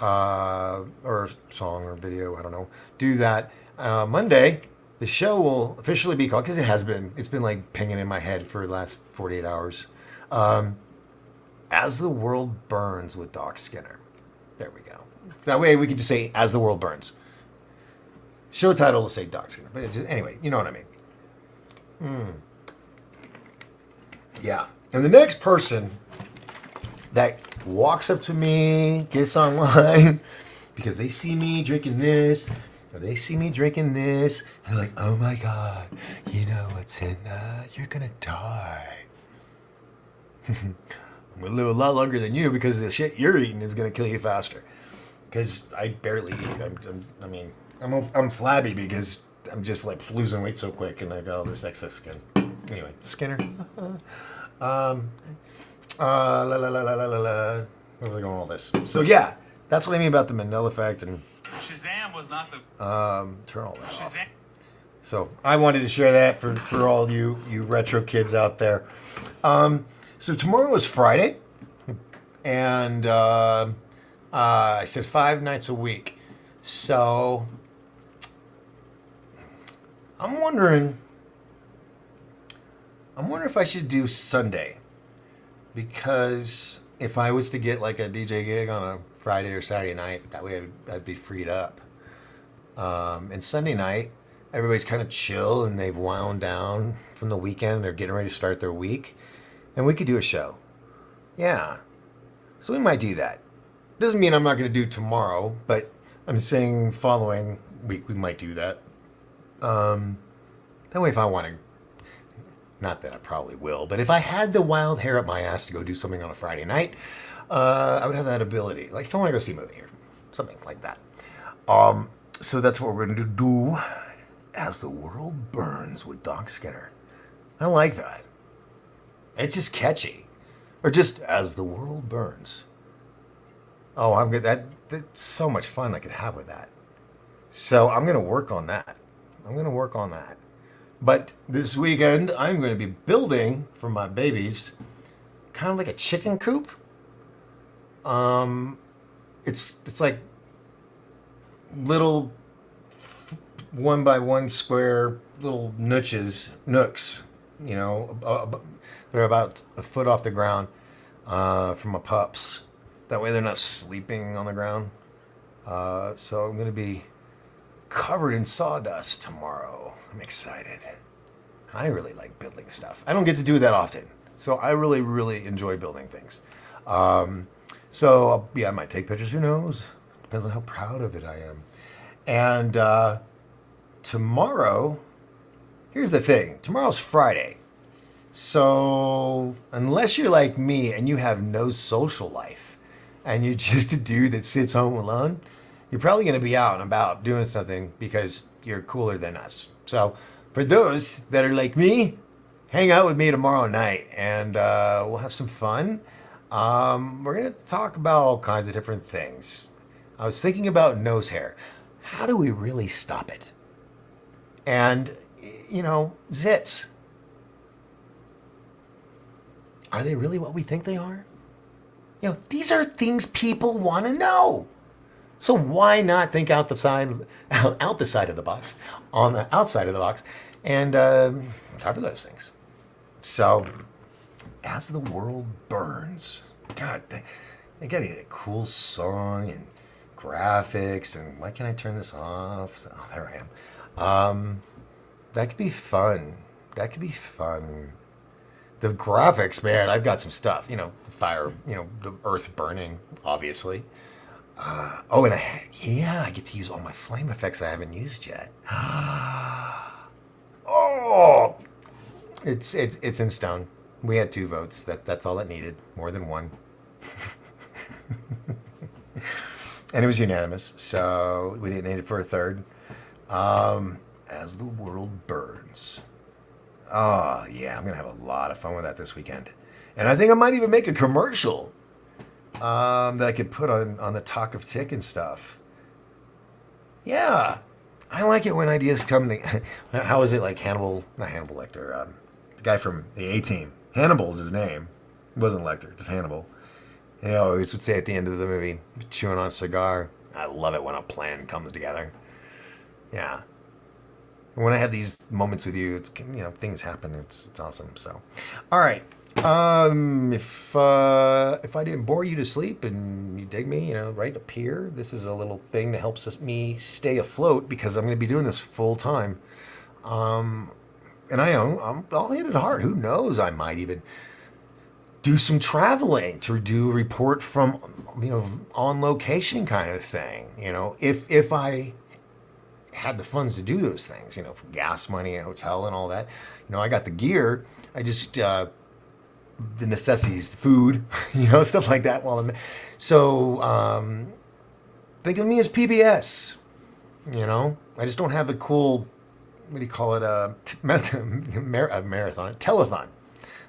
[SPEAKER 2] or a song or video. I don't know. Do that Monday. The show will officially be called, because it has been. It's been like pinging in my head for the last 48 hours. As the World Burns with Doc Skinner. There we go. That way we can just say As the World Burns. Show title will say Doc Skinner. But anyway, you know what I mean. Yeah. And the next person that walks up to me, gets online, because they see me drinking this, or they see me drinking this, and they're like, oh my God, you know what's in that? You're going to die. I'm going to live a lot longer than you because the shit you're eating is going to kill you faster. Because I barely eat. I'm flabby because I'm just like losing weight so quick and I got all this excess skin. Anyway, Skinner. Where are we going with all this? So yeah, that's what I mean about the Mandela effect and
[SPEAKER 3] Shazam was not the
[SPEAKER 2] turn all that
[SPEAKER 3] Shazam.
[SPEAKER 2] off. So I wanted to share that for all you retro kids out there. So tomorrow is Friday, and I said 5 nights a week. So I'm wondering if I should do Sunday, because if I was to get like a DJ gig on a Friday or Saturday night, that way I'd be freed up. And Sunday night, everybody's kind of chill and they've wound down from the weekend. They're getting ready to start their week. And we could do a show. Yeah. So we might do that. Doesn't mean I'm not going to do tomorrow, but I'm saying following week we might do that. That way if I want to, not that I probably will, but if I had the wild hair up my ass to go do something on a Friday night, I would have that ability. Like if I want to go see a movie or something like that. So that's what we're going to do. As the World Burns with Doc Skinner. I like that. It's just catchy. Or just As the World Burns. Oh, I'm good. That's so much fun I could have with that. So I'm going to work on that. But this weekend, I'm going to be building for my babies kind of like a chicken coop. It's like little 1x1 square little nooks. You know, they're about a foot off the ground from my pups. That way they're not sleeping on the ground. So I'm going to be covered in sawdust tomorrow. I'm excited. I really like building stuff. I don't get to do that often. So I really, really enjoy building things. So I might take pictures. Who knows? Depends on how proud of it I am. And tomorrow, here's the thing. Tomorrow's Friday. So unless you're like me and you have no social life and you're just a dude that sits home alone, you're probably going to be out and about doing something because you're cooler than us. So for those that are like me, hang out with me tomorrow night and we'll have some fun. We're going to talk about all kinds of different things. I was thinking about nose hair. How do we really stop it? And, zits. Are they really what we think they are? These are things people want to know. So why not think out the side of the box, on the outside of the box, and cover those things? So, As the World Burns. God, they got a cool song and graphics, and why can't I turn this off? So, there I am. That could be fun. The graphics, man, I've got some stuff. The fire, the earth burning, obviously. And I get to use all my flame effects I haven't used yet. Oh, it's in stone. We had 2 votes. That's all it needed. More than one. And it was unanimous, so we didn't need it for a third. As the World Burns. Oh, yeah, I'm going to have a lot of fun with that this weekend. And I think I might even make a commercial that I could put on the Talk of Tick and stuff. Yeah, I like it when ideas come to... How is it like Hannibal... Not Hannibal Lecter. The guy from the A-Team. Hannibal's his name. It wasn't Lecter, just Hannibal. And he always would say at the end of the movie, chewing on a cigar, I love it when a plan comes together. Yeah. When I have these moments with you, it's things happen. It's awesome. So, all right. If I didn't bore you to sleep and you dig me, right up here, this is a little thing that helps me stay afloat because I'm going to be doing this full time. And I'll hit it hard. Who knows? I might even do some traveling to do a report from on location kind of thing. If I had the funds to do those things, from gas money, a hotel and all that. I got the gear. I just, the necessities, the food, stuff like that. So, think of me as PBS, I just don't have the cool, what do you call it? Marathon, telethon. I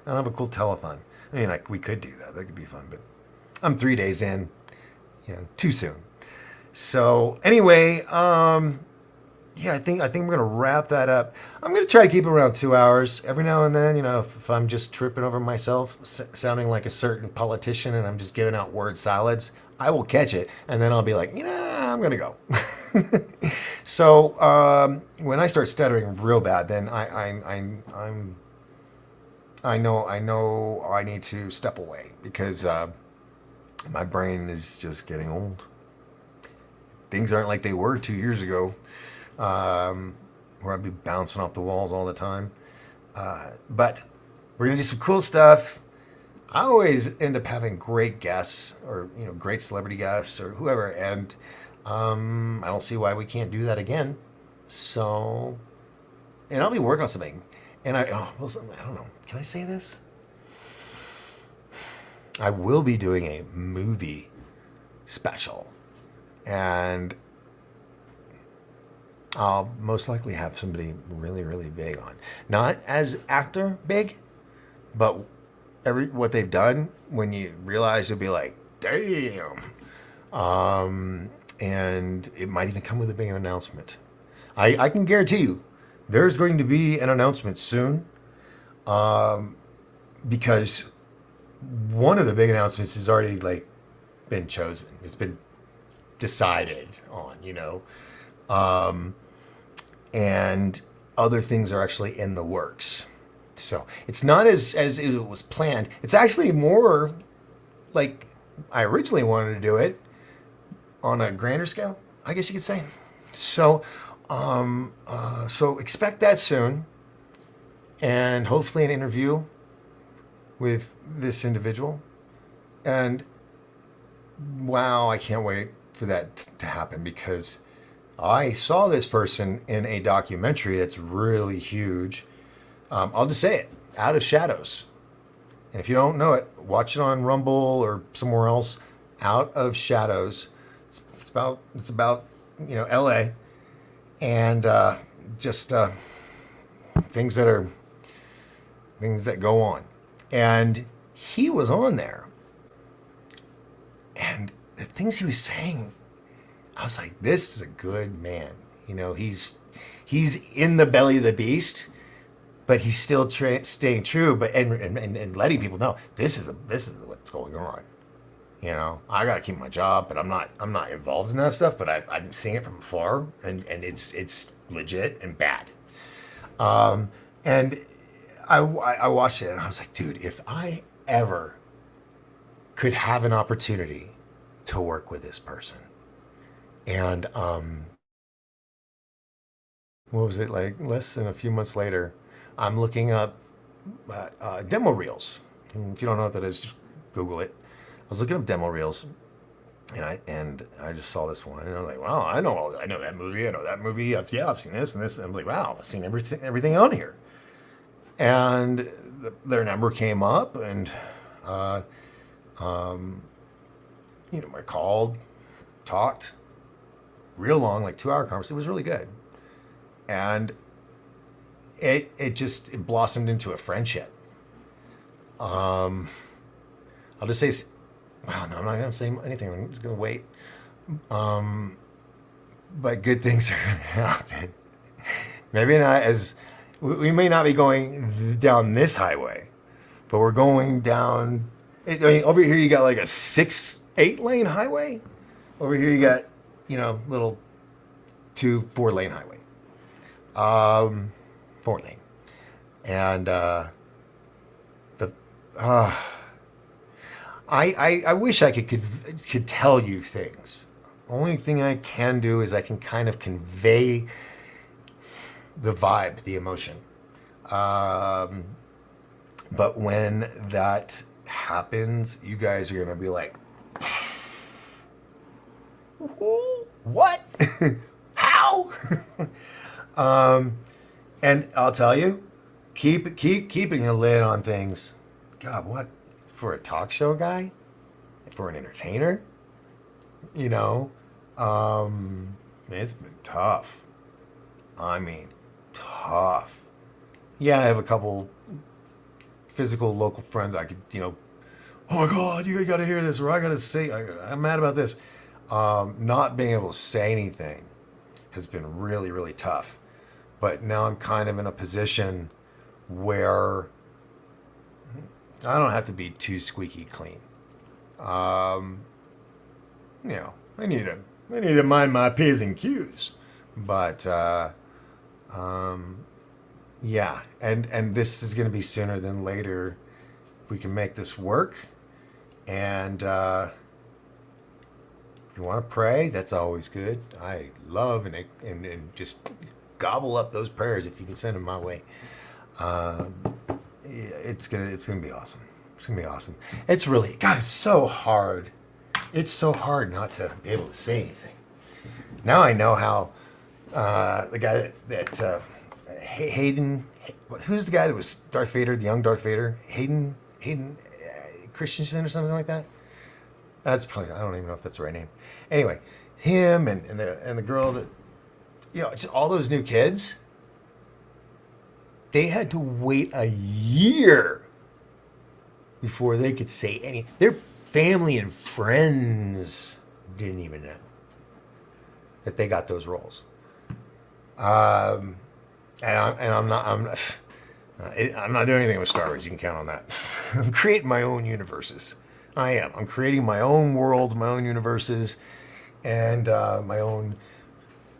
[SPEAKER 2] don't have a cool telethon. I mean, we could do that. That could be fun, but I'm 3 days in, too soon. So anyway, yeah, I think we're going to wrap that up. I'm going to try to keep it around 2 hours. Every now and then, if I'm just tripping over myself, sounding like a certain politician and I'm just giving out word salads, I will catch it. And then I'll be like, I'm going to go. So when I start stuttering real bad, then I know I need to step away because my brain is just getting old. Things aren't like they were 2 years ago. Where I'd be bouncing off the walls all the time. But we're going to do some cool stuff. I always end up having great guests or, great celebrity guests or whoever. And I don't see why we can't do that again. So, and I'll be working on something. And I don't know. Can I say this? I will be doing a movie special. And I'll most likely have somebody really, really big on. Not as actor big, but what they've done, when you realize, you'll be like, damn. And it might even come with a big announcement. I can guarantee you there's going to be an announcement soon, because one of the big announcements has already like been chosen. It's been decided on, and other things are actually in the works. So it's not as it was planned. It's actually more like I originally wanted to do it on a grander scale, I guess you could say. So, so expect that soon, and hopefully an interview with this individual. And wow, I can't wait for that to happen, because I saw this person in a documentary that's really huge. I'll just say it, Out of Shadows. And if you don't know it, watch it on Rumble or somewhere else. Out of Shadows. It's about L.A. and just things that go on. And he was on there, and the things he was saying, I was like, this is a good man. He's in the belly of the beast, but he's still staying true, but and letting people know this is what's going on. I got to keep my job, but I'm not involved in that stuff. But I'm seeing it from afar, and it's legit and bad. And I watched it, and I was like, dude, if I ever could have an opportunity to work with this person, and what was it, like less than a few months later, I'm looking up demo reels. And if you don't know what that is, just Google it. I was looking up demo reels, and I just saw this one, and I'm like, wow, I know that movie. I know that movie. I've seen this and this. And I'm like, wow, I've seen everything on here. And their number came up, and I called, talked, real long, like 2-hour conversation. It was really good, and it blossomed into a friendship. I'll just say, well, no, I'm not going to say anything. I'm just going to wait. But good things are going to happen. Maybe not as, we may not be going down this highway, but we're going down, over here you got like a 6-8 lane highway. Over here you got, little 2-4 lane highway. 4 lane. And, I wish I could tell you things. Only thing I can do is I can kind of convey the vibe, the emotion. But when that happens, you guys are gonna be like, who? What? How? And I'll tell you, keep keeping a lid on things. God, what? For a talk show guy, for an entertainer, it's been tough. I mean, tough. Yeah, I have a couple physical local friends I could, oh my God, you got to hear this, or I got to say, I'm mad about this. Not being able to say anything has been really, really tough. But now I'm kind of in a position where I don't have to be too squeaky clean. I need to mind my P's and Q's. But yeah, and this is going to be sooner than later. If we can make this work, and if you want to pray, that's always good. I love and just gobble up those prayers if you can send them my way. It's gonna be awesome. It's gonna be awesome. It's really, God, it's so hard. It's so hard not to be able to say anything. Now I know how the guy that Hayden, who's the guy that was Darth Vader, the young Darth Vader, Hayden Christensen or something like that. That's probably, I don't even know if that's the right name. Anyway, him and the girl that it's all those new kids. They had to wait a year before they could say any. Their family and friends didn't even know that they got those roles. I'm not doing anything with Star Wars. You can count on that. I'm creating my own universes. I am. I'm creating my own worlds, my own universes, and my own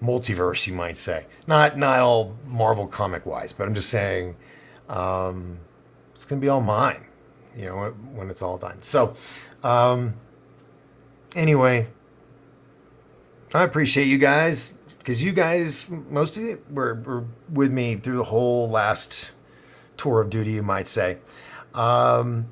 [SPEAKER 2] multiverse, you might say. Not all Marvel comic wise, but I'm just saying it's gonna be all mine. When it's all done. So, anyway, I appreciate you guys because you guys, most of you were with me through the whole last tour of duty, you might say. So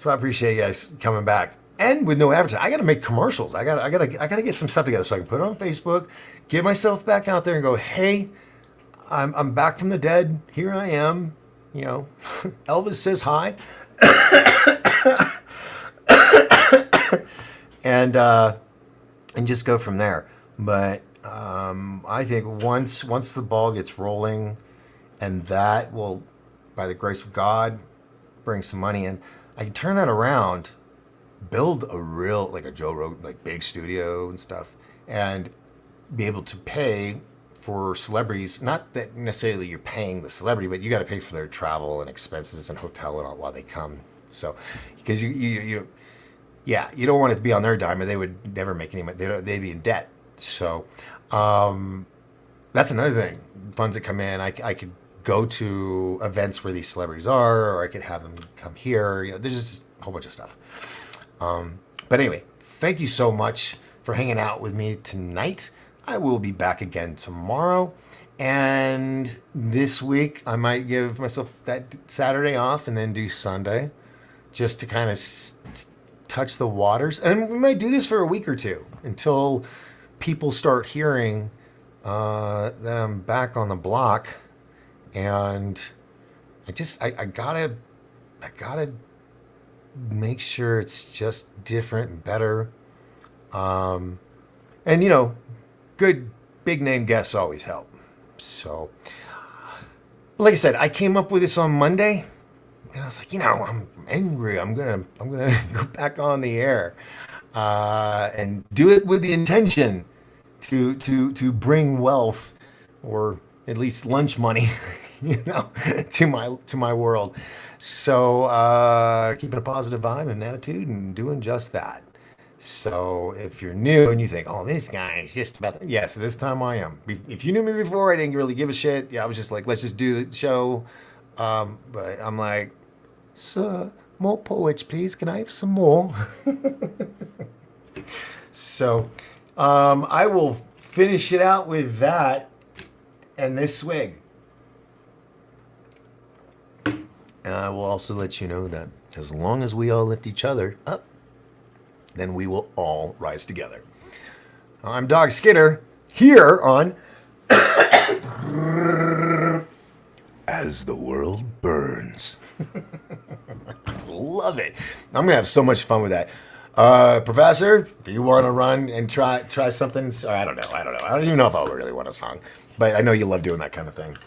[SPEAKER 2] I appreciate you guys coming back and with no advertising. I got to make commercials. I got to get some stuff together so I can put it on Facebook, get myself back out there and go, hey, I'm back from the dead. Here I am. Elvis says hi. and just go from there. But I think once the ball gets rolling, and that will, by the grace of God, bring some money in, I can turn that around, build a real, like a Joe Rogan, like big studio and stuff, and be able to pay for celebrities. Not that necessarily you're paying the celebrity, but you got to pay for their travel and expenses and hotel and all while they come. So, because you don't want it to be on their dime, or they would never make any money. They'd be in debt. So, that's another thing. Funds that come in, I could go to events where these celebrities are, or I could have them come here. There's just a whole bunch of stuff. But anyway, thank you so much for hanging out with me tonight. I will be back again tomorrow. And this week, I might give myself that Saturday off and then do Sunday just to kind of touch the waters. And we might do this for a week or two until people start hearing that I'm back on the block. And I gotta make sure it's just different and better. And good big name guests always help. So, like I said, I came up with this on Monday, and I was like, I'm angry. I'm gonna go back on the air and do it with the intention to bring wealth, or at least lunch money, to my world. So keeping a positive vibe and attitude and doing just that. So if you're new and you think, oh, this guy is just about to... Yes, this time I am. If you knew me before, I didn't really give a shit. Yeah, I was just like, let's just do the show. But I'm like, sir, more porridge, please. Can I have some more? So I will finish it out with that and this swig. And I will also let you know that as long as we all lift each other up, then we will all rise together. I'm Dog Skinner, here on As the World Burns. Love it. I'm going to have so much fun with that. Professor, if you want to run and try something, I don't know. I don't even know if I really want a song, but I know you love doing that kind of thing.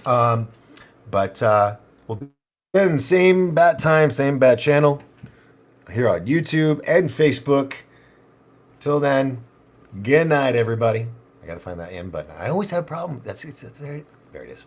[SPEAKER 2] But we'll do it same bat time, same bat channel here on YouTube and Facebook. Till then, good night, everybody. I got to find that end button. I always have problems. That's there it is.